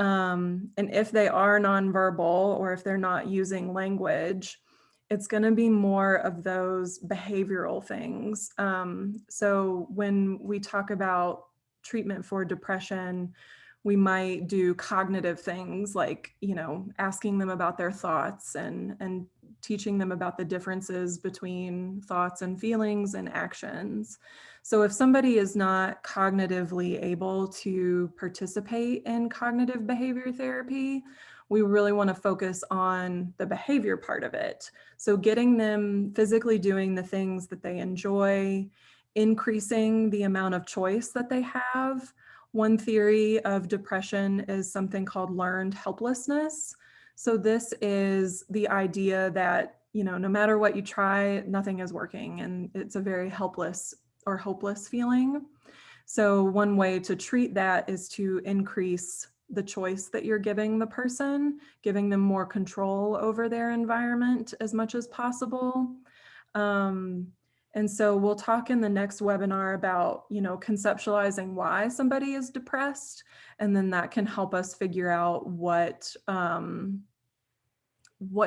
and if they are nonverbal or if they're not using language, it's going to be more of those behavioral things. So when we talk about treatment for depression, we might do cognitive things like, you know, asking them about their thoughts and teaching them about the differences between thoughts and feelings and actions. So if somebody is not cognitively able to participate in cognitive behavior therapy, we really want to focus on the behavior part of it. So getting them physically doing the things that they enjoy, increasing the amount of choice that they have. One theory of depression is something called learned helplessness. So this is the idea that, you know, no matter what you try, nothing is working, and it's a very helpless or hopeless feeling. So one way to treat that is to increase the choice that you're giving the person, giving them more control over their environment as much as possible. And so we'll talk in the next webinar about, you know, conceptualizing why somebody is depressed, and then that can help us figure out what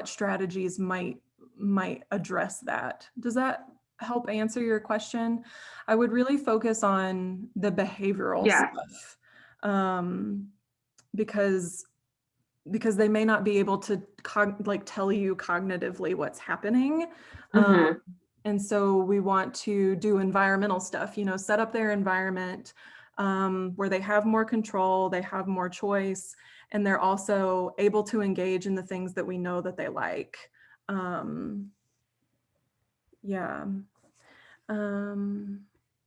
strategies might address that. Does that help answer your question? I would really focus on the behavioral stuff, because they may not be able to tell you cognitively what's happening. And so we want to do environmental stuff, you know, set up their environment where they have more control, they have more choice, and they're also able to engage in the things that we know that they like.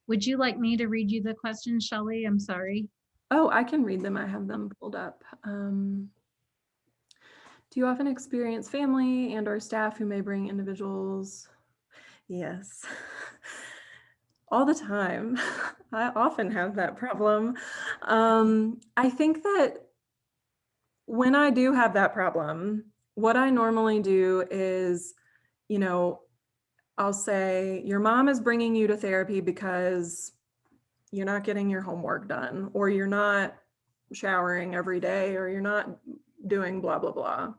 Would you like me to read you the questions, Shelley? I'm sorry. Oh, I can read them. I have them pulled up. Do you often experience family and or staff who may bring individuals? Yes, all the time. I often have that problem. I think that when I do have that problem, what I normally do is, you know, I'll say, your mom is bringing you to therapy because you're not getting your homework done, or you're not showering every day, or you're not doing blah, blah, blah.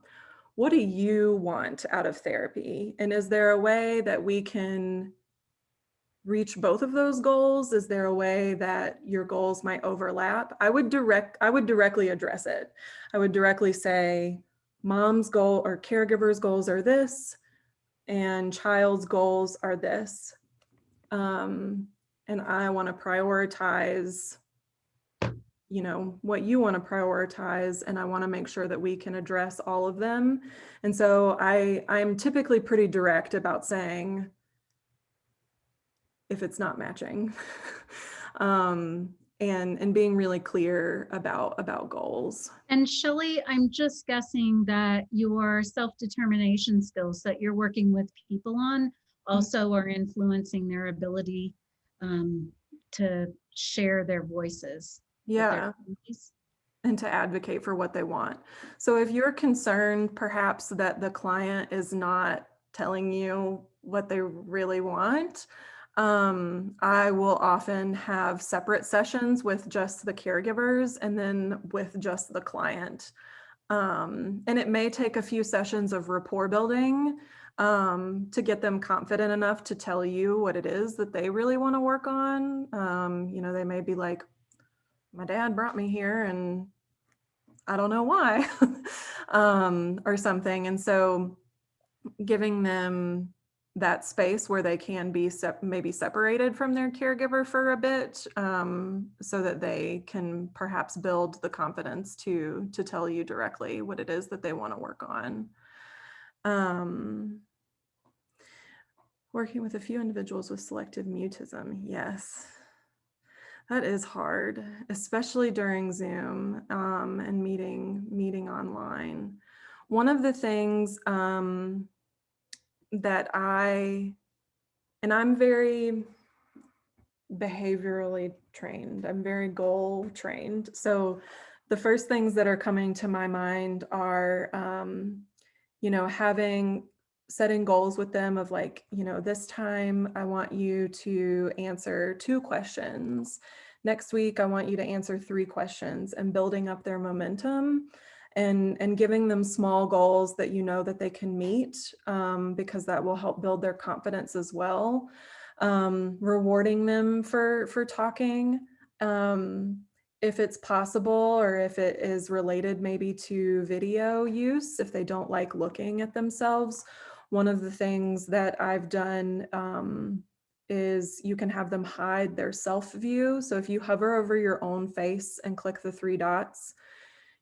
What do you want out of therapy? And is there a way that we can reach both of those goals? Is there a way that your goals might overlap? I would directly address it. I would directly say, mom's goal or caregiver's goals are this, and child's goals are this. And I want to prioritize, you know, what you want to prioritize, and I want to make sure that we can address all of them. And so I'm typically pretty direct about saying if it's not matching, and being really clear about goals. And Shelley, I'm just guessing that your self-determination skills that you're working with people on also are influencing their ability to share their voices. Yeah. And to advocate for what they want. So if you're concerned perhaps that the client is not telling you what they really want, I will often have separate sessions with just the caregivers and then with just the client. And it may take a few sessions of rapport building to get them confident enough to tell you what it is that they really want to work on. You know, they may be like, my dad brought me here and I don't know why, or something. And so giving them that space where they can be maybe separated from their caregiver for a bit, so that they can perhaps build the confidence to tell you directly what it is that they want to work on. Working with a few individuals with selective mutism. Yes, that is hard, especially during Zoom and meeting online. One of the things that I'm very behaviorally trained. I'm very goal trained. So the first things that are coming to my mind are, you know, setting goals with them of like, you know, this time I want you to answer 2 questions. Next week, I want you to answer 3 questions, and building up their momentum and giving them small goals that you know that they can meet, because that will help build their confidence as well. Rewarding them for talking, if it's possible, or if it is related maybe to video use, if they don't like looking at themselves, one of the things that I've done is you can have them hide their self view. So if you hover over your own face and click the 3 dots,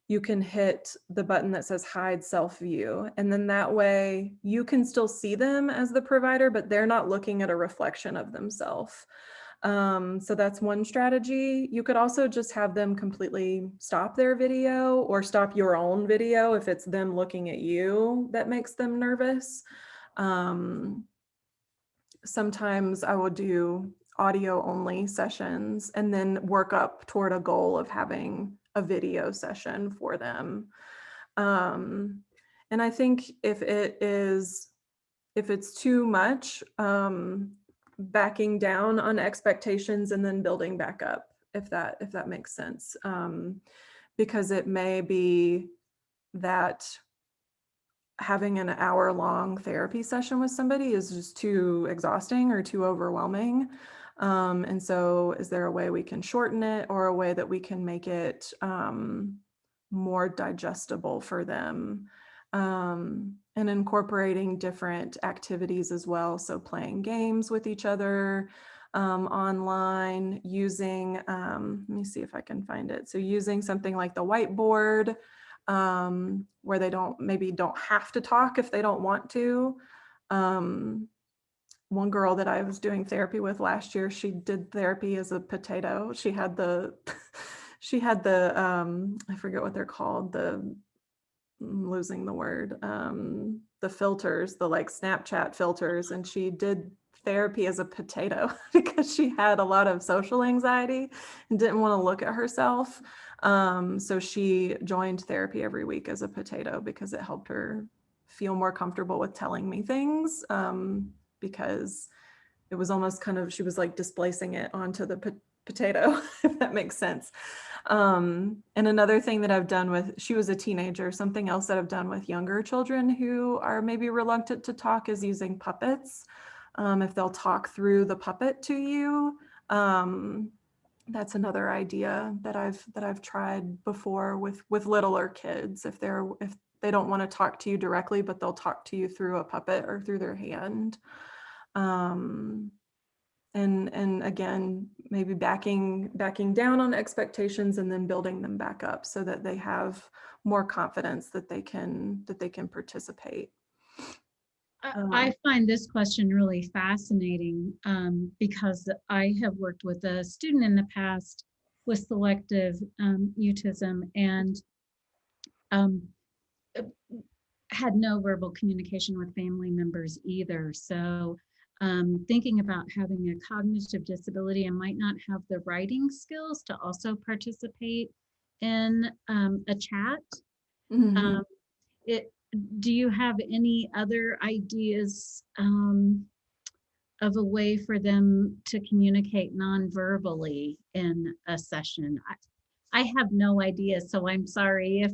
you can hit the button that says hide self view. And then that way you can still see them as the provider, but they're not looking at a reflection of themselves. So that's one strategy. You could also just have them completely stop their video or stop your own video if it's them looking at you that makes them nervous. Sometimes I will do audio only sessions and then work up toward a goal of having a video session for them. And I think if it's too much, backing down on expectations and then building back up, if that makes sense. Because it may be that having an hour-long therapy session with somebody is just too exhausting or too overwhelming. And so is there a way we can shorten it, or a way that we can make it more digestible for them? And incorporating different activities as well. So playing games with each other online, using, let me see if I can find it. So using something like the whiteboard, where they maybe don't have to talk if they don't want to. One girl that I was doing therapy with last year, she did therapy as a potato. She had the, I forget what they're called, I'm losing the word, the filters, the like Snapchat filters, and she did therapy as a potato because she had a lot of social anxiety and didn't want to look at herself. So she joined therapy every week as a potato because it helped her feel more comfortable with telling me things, because it was almost kind of, she was like displacing it onto the potato, if that makes sense. And another thing that I've done with, she was a teenager, something else that I've done with younger children who are maybe reluctant to talk is using puppets. If they'll talk through the puppet to you, that's another idea that I've tried before with littler kids. If they don't want to talk to you directly, but they'll talk to you through a puppet or through their hand. And again, maybe backing down on expectations and then building them back up so that they have more confidence that they can participate. I find this question really fascinating because I have worked with a student in the past with selective autism and had no verbal communication with family members either. So thinking about having a cognitive disability and might not have the writing skills to also participate in a chat. Mm-hmm. Do you have any other ideas of a way for them to communicate non-verbally in a session? I have no idea, so I'm sorry if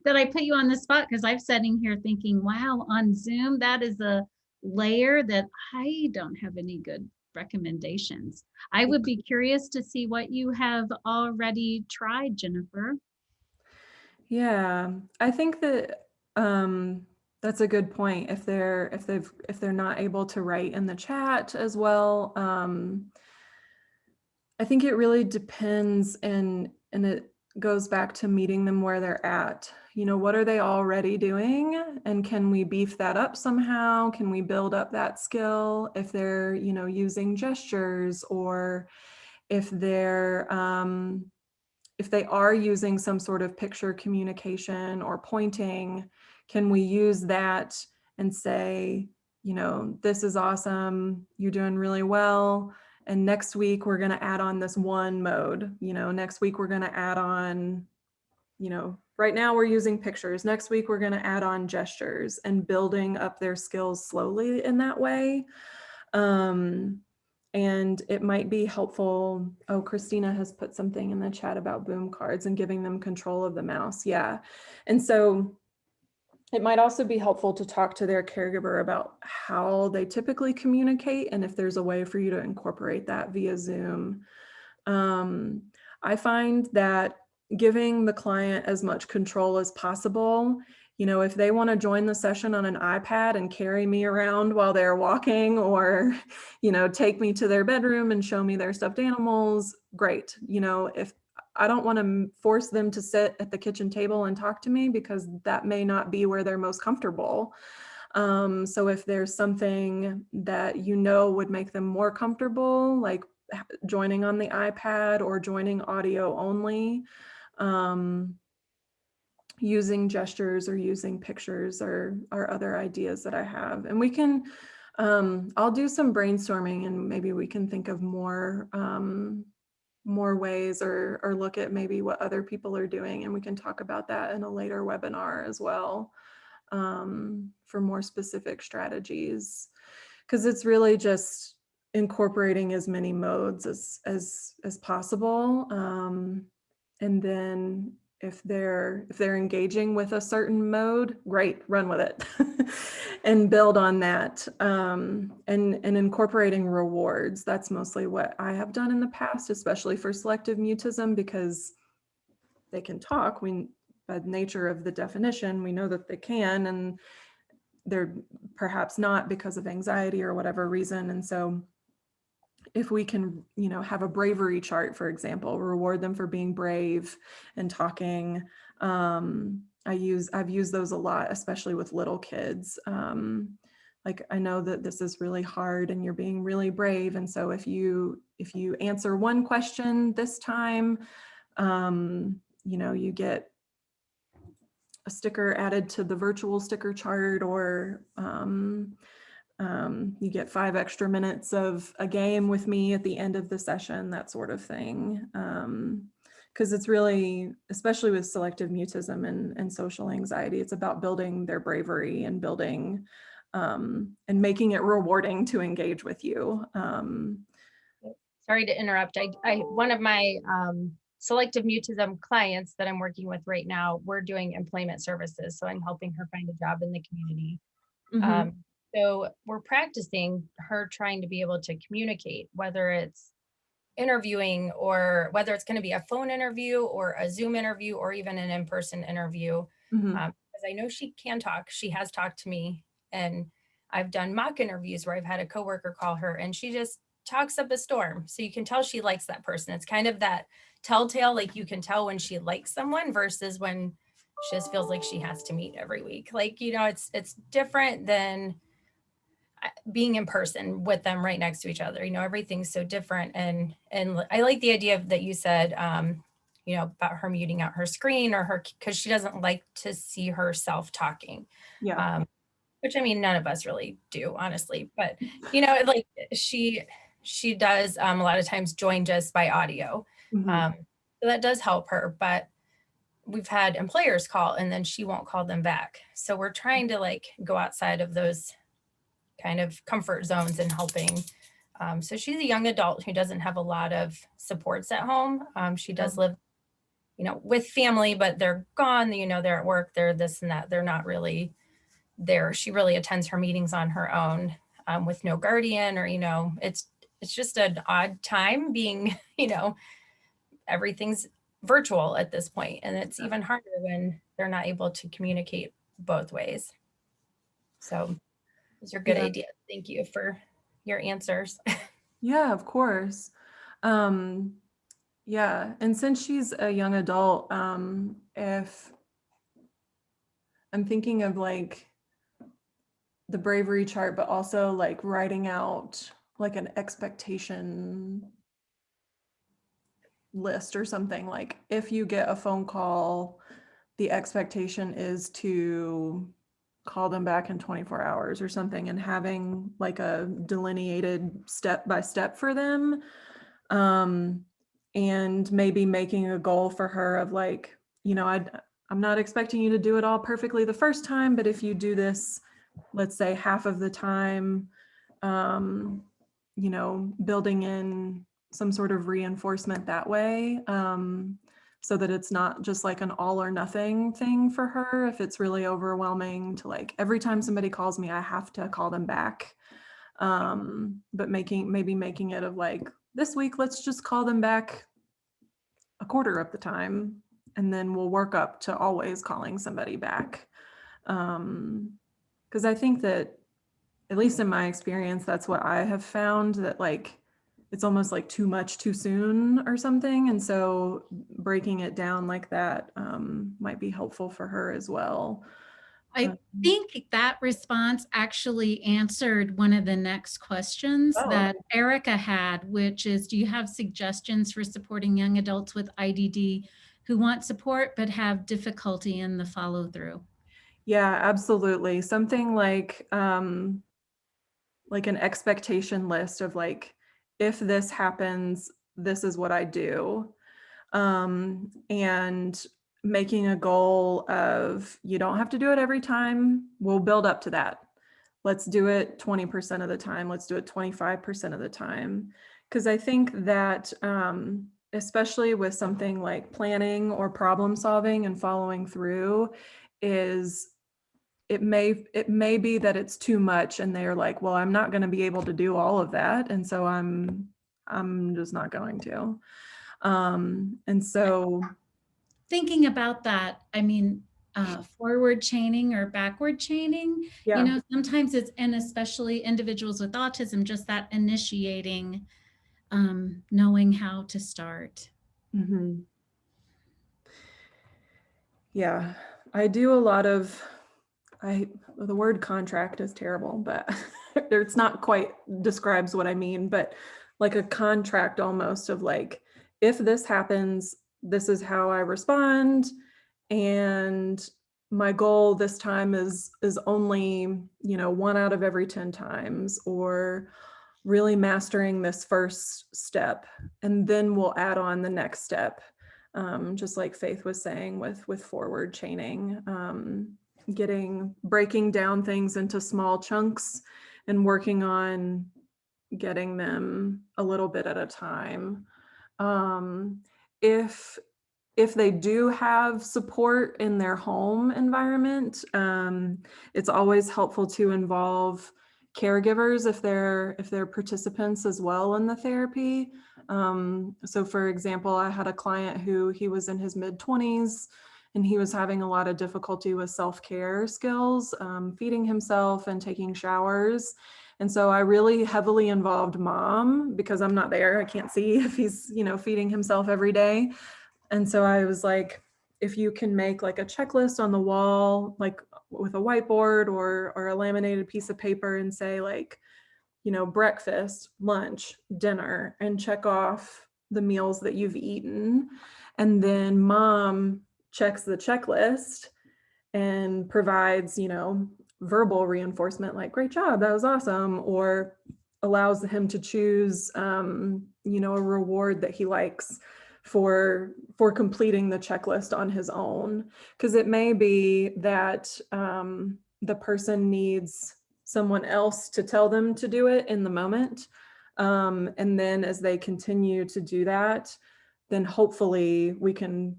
that I put you on the spot, because I'm sitting here thinking, wow, on Zoom, that is a layer that I don't have any good recommendations. I would be curious to see what you have already tried, Jennifer. Yeah, I think that that's a good point. If they're not able to write in the chat as well, I think it really depends, and it goes back to meeting them where they're at. You know, what are they already doing, and can we beef that up somehow? Can we build up that skill if they're, you know, using gestures, or if they're if they are using some sort of picture communication or pointing, can we use that and say, you know, this is awesome, you're doing really well, and next week we're going to add on this one mode, you know, next week we're going to add on, you know, right now we're using pictures, next week we're going to add on gestures, and building up their skills slowly in that way. And it might be helpful. Oh, Christina has put something in the chat about boom cards and giving them control of the mouse. Yeah. And so it might also be helpful to talk to their caregiver about how they typically communicate and if there's a way for you to incorporate that via Zoom. I find that giving the client as much control as possible you know, if they want to join the session on an iPad and carry me around while they're walking, or, you know, take me to their bedroom and show me their stuffed animals, great. You know, if I don't want to force them to sit at the kitchen table and talk to me, because that may not be where they're most comfortable. So if there's something that you know would make them more comfortable, like joining on the iPad or joining audio only, using gestures or using pictures or other ideas that I have. And we can, I'll do some brainstorming, and maybe we can think of more ways, or look at maybe what other people are doing, and we can talk about that in a later webinar as well, for more specific strategies, because it's really just incorporating as many modes as possible. And then if they're engaging with a certain mode, great, run with it and build on that. And incorporating rewards. That's mostly what I have done in the past, especially for selective mutism, because they can talk. By the nature of the definition, we know that they can, and they're perhaps not because of anxiety or whatever reason. And so if we can, you know, have a bravery chart, for example, reward them for being brave and talking. I've used those a lot, especially with little kids. Like, I know that this is really hard and you're being really brave. And so if you answer one question this time, you know, you get a sticker added to the virtual sticker chart, or you get 5 extra minutes of a game with me at the end of the session, that sort of thing. Because it's really, especially with selective mutism and social anxiety, it's about building their bravery and building and making it rewarding to engage with you. Sorry to interrupt. One of my selective mutism clients that I'm working with right now, we're doing employment services. So I'm helping her find a job in the community. Mhm. So we're practicing her trying to be able to communicate, whether it's interviewing or whether it's going to be a phone interview or a Zoom interview or even an in-person interview. Mhm. Because I know she can talk. She has talked to me, and I've done mock interviews where I've had a coworker call her and she just talks up a storm. So you can tell she likes that person. It's kind of that telltale, like you can tell when she likes someone versus when she just feels like she has to meet every week. Like, you know, it's different than being in person with them right next to each other. You know, everything's so different. And I like the idea that you said, you know, about her muting out her screen or her, because she doesn't like to see herself talking. Yeah. Which, I mean, none of us really do, honestly. But, you know, like she does a lot of times join just by audio. Mhm. So that does help her. But we've had employers call and then she won't call them back. So we're trying to like go outside of those kind of comfort zones and helping. So she's a young adult who doesn't have a lot of supports at home. She does live, you know, with family, but they're gone, you know, they're at work, they're this and that. They're not really there. She really attends her meetings on her own, with no guardian, or, you know, it's just an odd time being, you know, everything's virtual at this point. And it's even harder when they're not able to communicate both ways. So those are good Yeah. ideas. Thank you for your answers. Yeah, of course. Yeah, and since she's a young adult, if I'm thinking of like the bravery chart, but also like writing out like an expectation list or something, like if you get a phone call, the expectation is to call them back in 24 hours or something, and having like a delineated step by step for them. And maybe making a goal for her of like, you know, I'm not expecting you to do it all perfectly the first time, but if you do this, let's say half of the time, you know, building in some sort of reinforcement that way, so that it's not just like an all or nothing thing for her. If it's really overwhelming to like, every time somebody calls me, I have to call them back. But maybe making it of like, this week, let's just call them back a quarter of the time, and then we'll work up to always calling somebody back. Because I think that, at least in my experience, that's what I have found, that like it's almost like too much too soon or something. And so breaking it down like that might be helpful for her as well. I think that response actually answered one of the next questions Oh, that Erica had, which is, do you have suggestions for supporting young adults with IDD who want support but have difficulty in the follow through? yeah, absolutely. Something like an expectation list of like, if this happens, this is what I do. And making a goal of, you don't have to do it every time. We'll build up to that. Let's do it 20% of the time. Let's do it 25% of the time. Because I think that, especially with something like planning or problem solving and following through, is it may be that it's too much and they're like, well, I'm not going to be able to do all of that. And so I'm just not going to. And so Thinking about that, I mean, forward chaining or backward chaining, yeah. sometimes it's, and especially individuals with autism, just that initiating, knowing how to start. Mm-hmm. Yeah, I do a lot of, the word contract is terrible, but it's not quite describes what I mean, but like a contract almost of like, if this happens, this is how I respond. And my goal this time is only, 1 out of every 10 times, or really mastering this first step. And then we'll add on the next step. Just like Faith was saying with forward chaining, breaking down things into small chunks and working on getting them a little bit at a time. If they do have support in their home environment, it's always helpful to involve caregivers if they're participants as well in the therapy. So for example, I had a client who he was in his mid-20s and he was having a lot of difficulty with self-care skills, feeding himself and taking showers. And so I really heavily involved mom, because I'm not there. I can't see if he's, feeding himself every day. And so I was like, if you can make like a checklist on the wall, like with a whiteboard or a laminated piece of paper, and say like, breakfast, lunch, dinner, and check off the meals that you've eaten. And then mom checks the checklist and provides, verbal reinforcement like, great job, that was awesome, or allows him to choose, a reward that he likes for completing the checklist on his own. Because it may be that the person needs someone else to tell them to do it in the moment. And then as they continue to do that, then hopefully we can,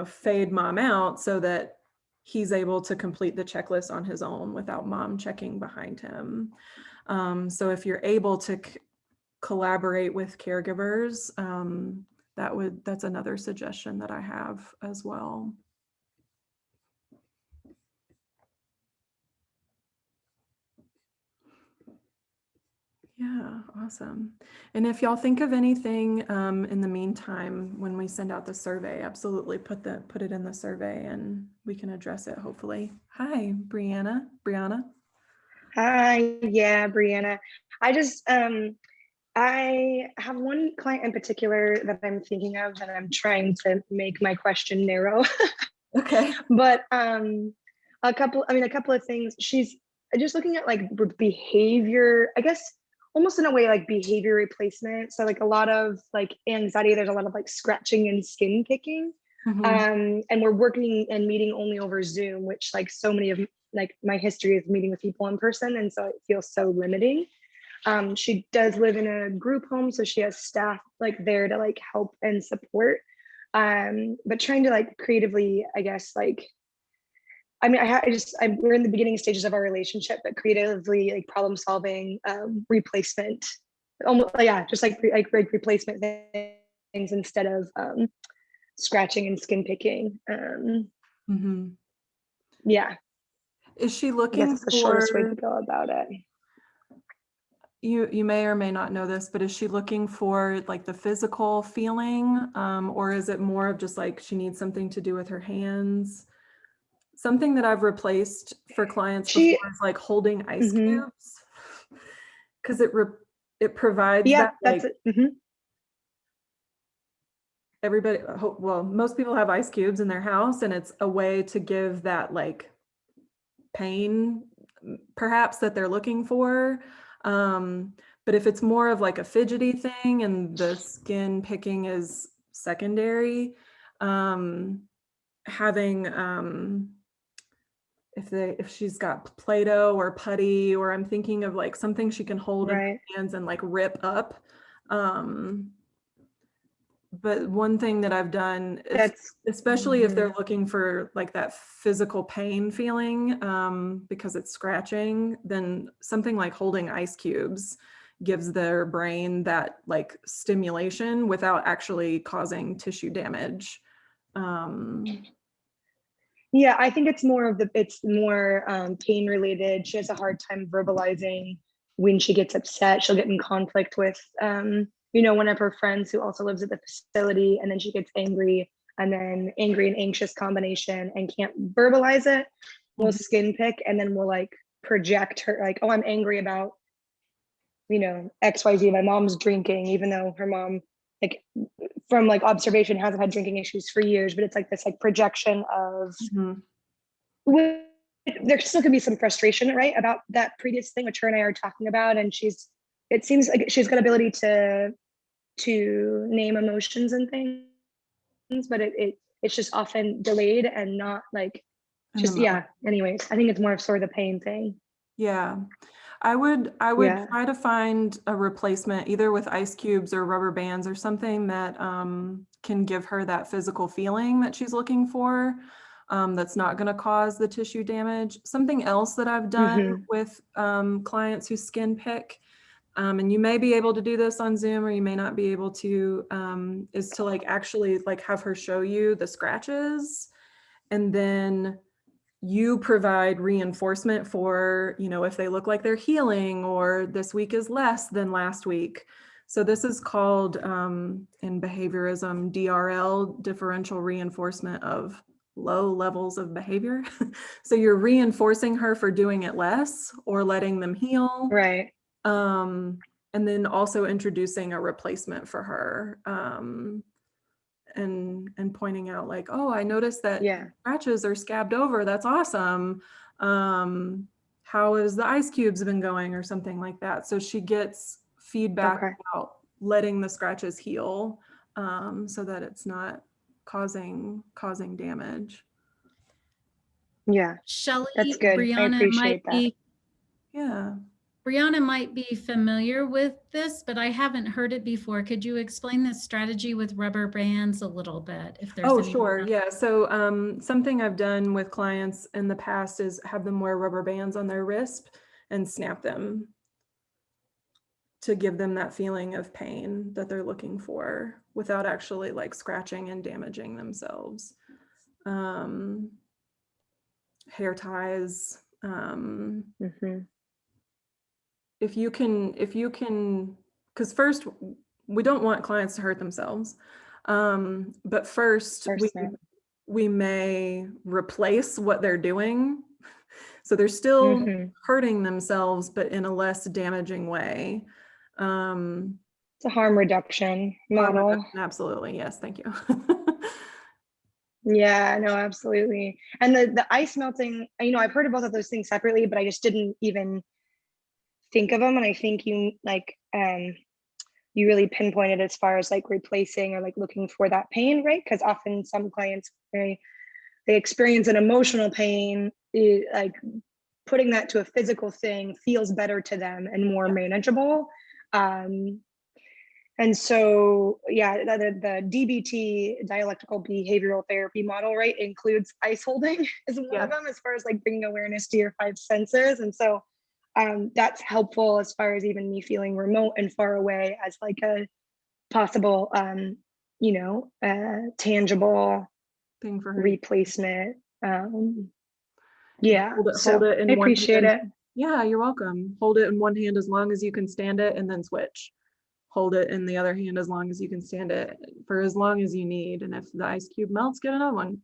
fade mom out so that he's able to complete the checklist on his own without mom checking behind him. So if you're able to collaborate with caregivers, that's another suggestion that I have as well. Yeah, awesome. And if y'all think of anything in the meantime, when we send out the survey, absolutely put it in the survey and we can address it hopefully. Hi, Brianna. Hi, yeah, Brianna. I have one client in particular that I'm thinking of, and I'm trying to make my question narrow. Okay. But a couple of things. She's just looking at like behavior, I guess, almost in a way like behavior replacement. So like a lot of like anxiety, there's a lot of like scratching and skin picking. Mm-hmm. And we're working and meeting only over Zoom, which like so many of like my history is meeting with people in person. And so it feels so limiting. She does live in a group home, so she has staff like there to like help and support. But trying to like creatively, I guess, like, I mean, we're in the beginning stages of our relationship, but creatively like problem solving, replacement, almost, yeah, just like replacement things instead of scratching and skin picking. Mm-hmm. Yeah. Is she I guess looking it's the shortest way for, to go about it. you may or may not know this, but is she looking for like the physical feeling, or is it more of just like she needs something to do with her hands? Something that I've replaced for clients She, before is like holding ice mhm. cubes, because it provides Yeah, that that's like it. Mhm. everybody, well, most people have ice cubes in their house, and it's a way to give that like pain perhaps that they're looking for. But if it's more of like a fidgety thing and the skin picking is secondary, having if she's got Play-Doh or putty, or I'm thinking of like something she can hold in her Right. hands and like rip up. But one thing that I've done is, That's, especially if mhm. they're looking for like that physical pain feeling, because it's scratching, then something like holding ice cubes gives their brain that like stimulation without actually causing tissue damage. Yeah, I think it's more pain related. She has a hard time verbalizing when she gets upset. She'll get in conflict with, one of her friends who also lives at the facility, and then she gets angry, and then angry and anxious combination, and can't verbalize it. We'll skin pick, and then we'll like project her, like, oh, I'm angry about, XYZ. My mom's drinking, even though her mom, like, from like observation, hasn't had drinking issues for years, but it's like this like projection of, there still can be some frustration, right, about that previous thing which her and I are talking about, and it seems like she's got ability to name emotions and things, but it's just often delayed and not like just, yeah, anyways, I think it's more of sort of the pain thing. Yeah, I would Yeah. try to find a replacement either with ice cubes or rubber bands or something that can give her that physical feeling that she's looking for, that's not going to cause the tissue damage. Something else that I've done with clients who skin pick, and you may be able to do this on Zoom or you may not be able to, is to like actually like have her show you the scratches, and then you provide reinforcement for, if they look like they're healing or this week is less than last week. So this is called, in behaviorism, DRL, differential reinforcement of low levels of behavior. So you're reinforcing her for doing it less or letting them heal. Right. And then also introducing a replacement for her. And pointing out like, oh, I noticed that scratches are scabbed over. That's awesome. How has the ice cubes been going, or something like that. So she gets feedback about letting the scratches heal, so that it's not causing damage. Yeah. Shelley, That's good. I appreciate that. Yeah. Brianna might be familiar with this, but I haven't heard it before. Could you explain this strategy with rubber bands a little bit? If there's Sure. Yeah. So something I've done with clients in the past is have them wear rubber bands on their wrist and snap them to give them that feeling of pain that they're looking for without actually like scratching and damaging themselves. Hair ties. If you can, because first we don't want clients to hurt themselves. But first we may replace what they're doing. So they're still hurting themselves, but in a less damaging way. It's a harm reduction model. Absolutely. Yes. Thank you. Yeah, no, absolutely. And the ice melting, I've heard of both of those things separately, but I just didn't even think of them. And I think you really pinpointed as far as like replacing or like looking for that pain, right? Because often some clients, they experience an emotional pain, like putting that to a physical thing feels better to them and more manageable. And so, yeah, the DBT, dialectical behavioral therapy model, right, includes ice holding is one of them, as far as like bringing awareness to your 5 senses. And so that's helpful as far as even me feeling remote and far away as like a possible, tangible thing for her replacement. Yeah, Hold so it in I one appreciate hand. it. Yeah, you're welcome. Hold it in one hand as long as you can stand it, and then switch. Hold it in the other hand as long as you can stand it for as long as you need. And if the ice cube melts, get another one.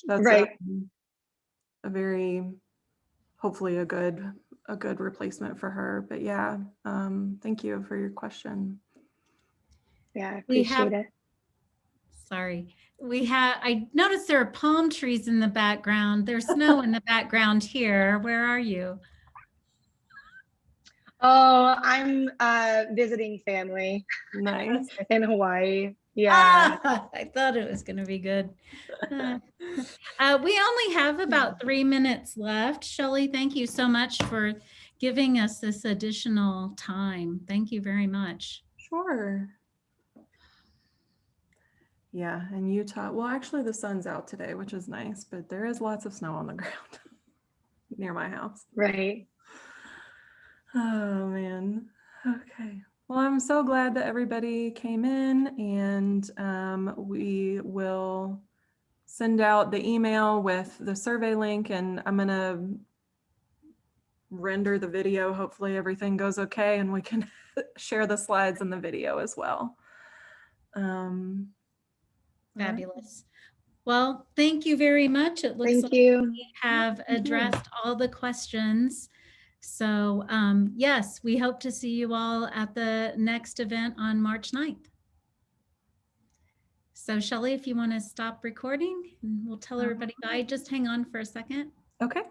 That's Right. a very, hopefully a good replacement for her. But yeah, thank you for your question. Yeah, I We have, appreciate it. sorry, I noticed there are palm trees in the background. There's snow in the background here. Where are you? Oh, I'm visiting family Nice. in Hawaii. Yeah. Ah, I thought it was going to be good. We only have about 3 minutes left. Shelley, thank you so much for giving us this additional time. Thank you very much. Sure. Yeah, and Utah, well, actually the sun's out today, which is nice, but there is lots of snow on the ground near my house. Right. Oh man. Okay. Well, I'm so glad that everybody came in, and we will send out the email with the survey link, and I'm gonna render the video. Hopefully everything goes okay and we can share the slides and the video as well. Fabulous. Well, thank you very much. It looks Thank like you. we have Thank you. addressed all the questions. So yes, we hope to see you all at the next event on March 9th. So Shelley, if you want to stop recording, and we'll tell everybody bye. Just hang on for a second. Okay.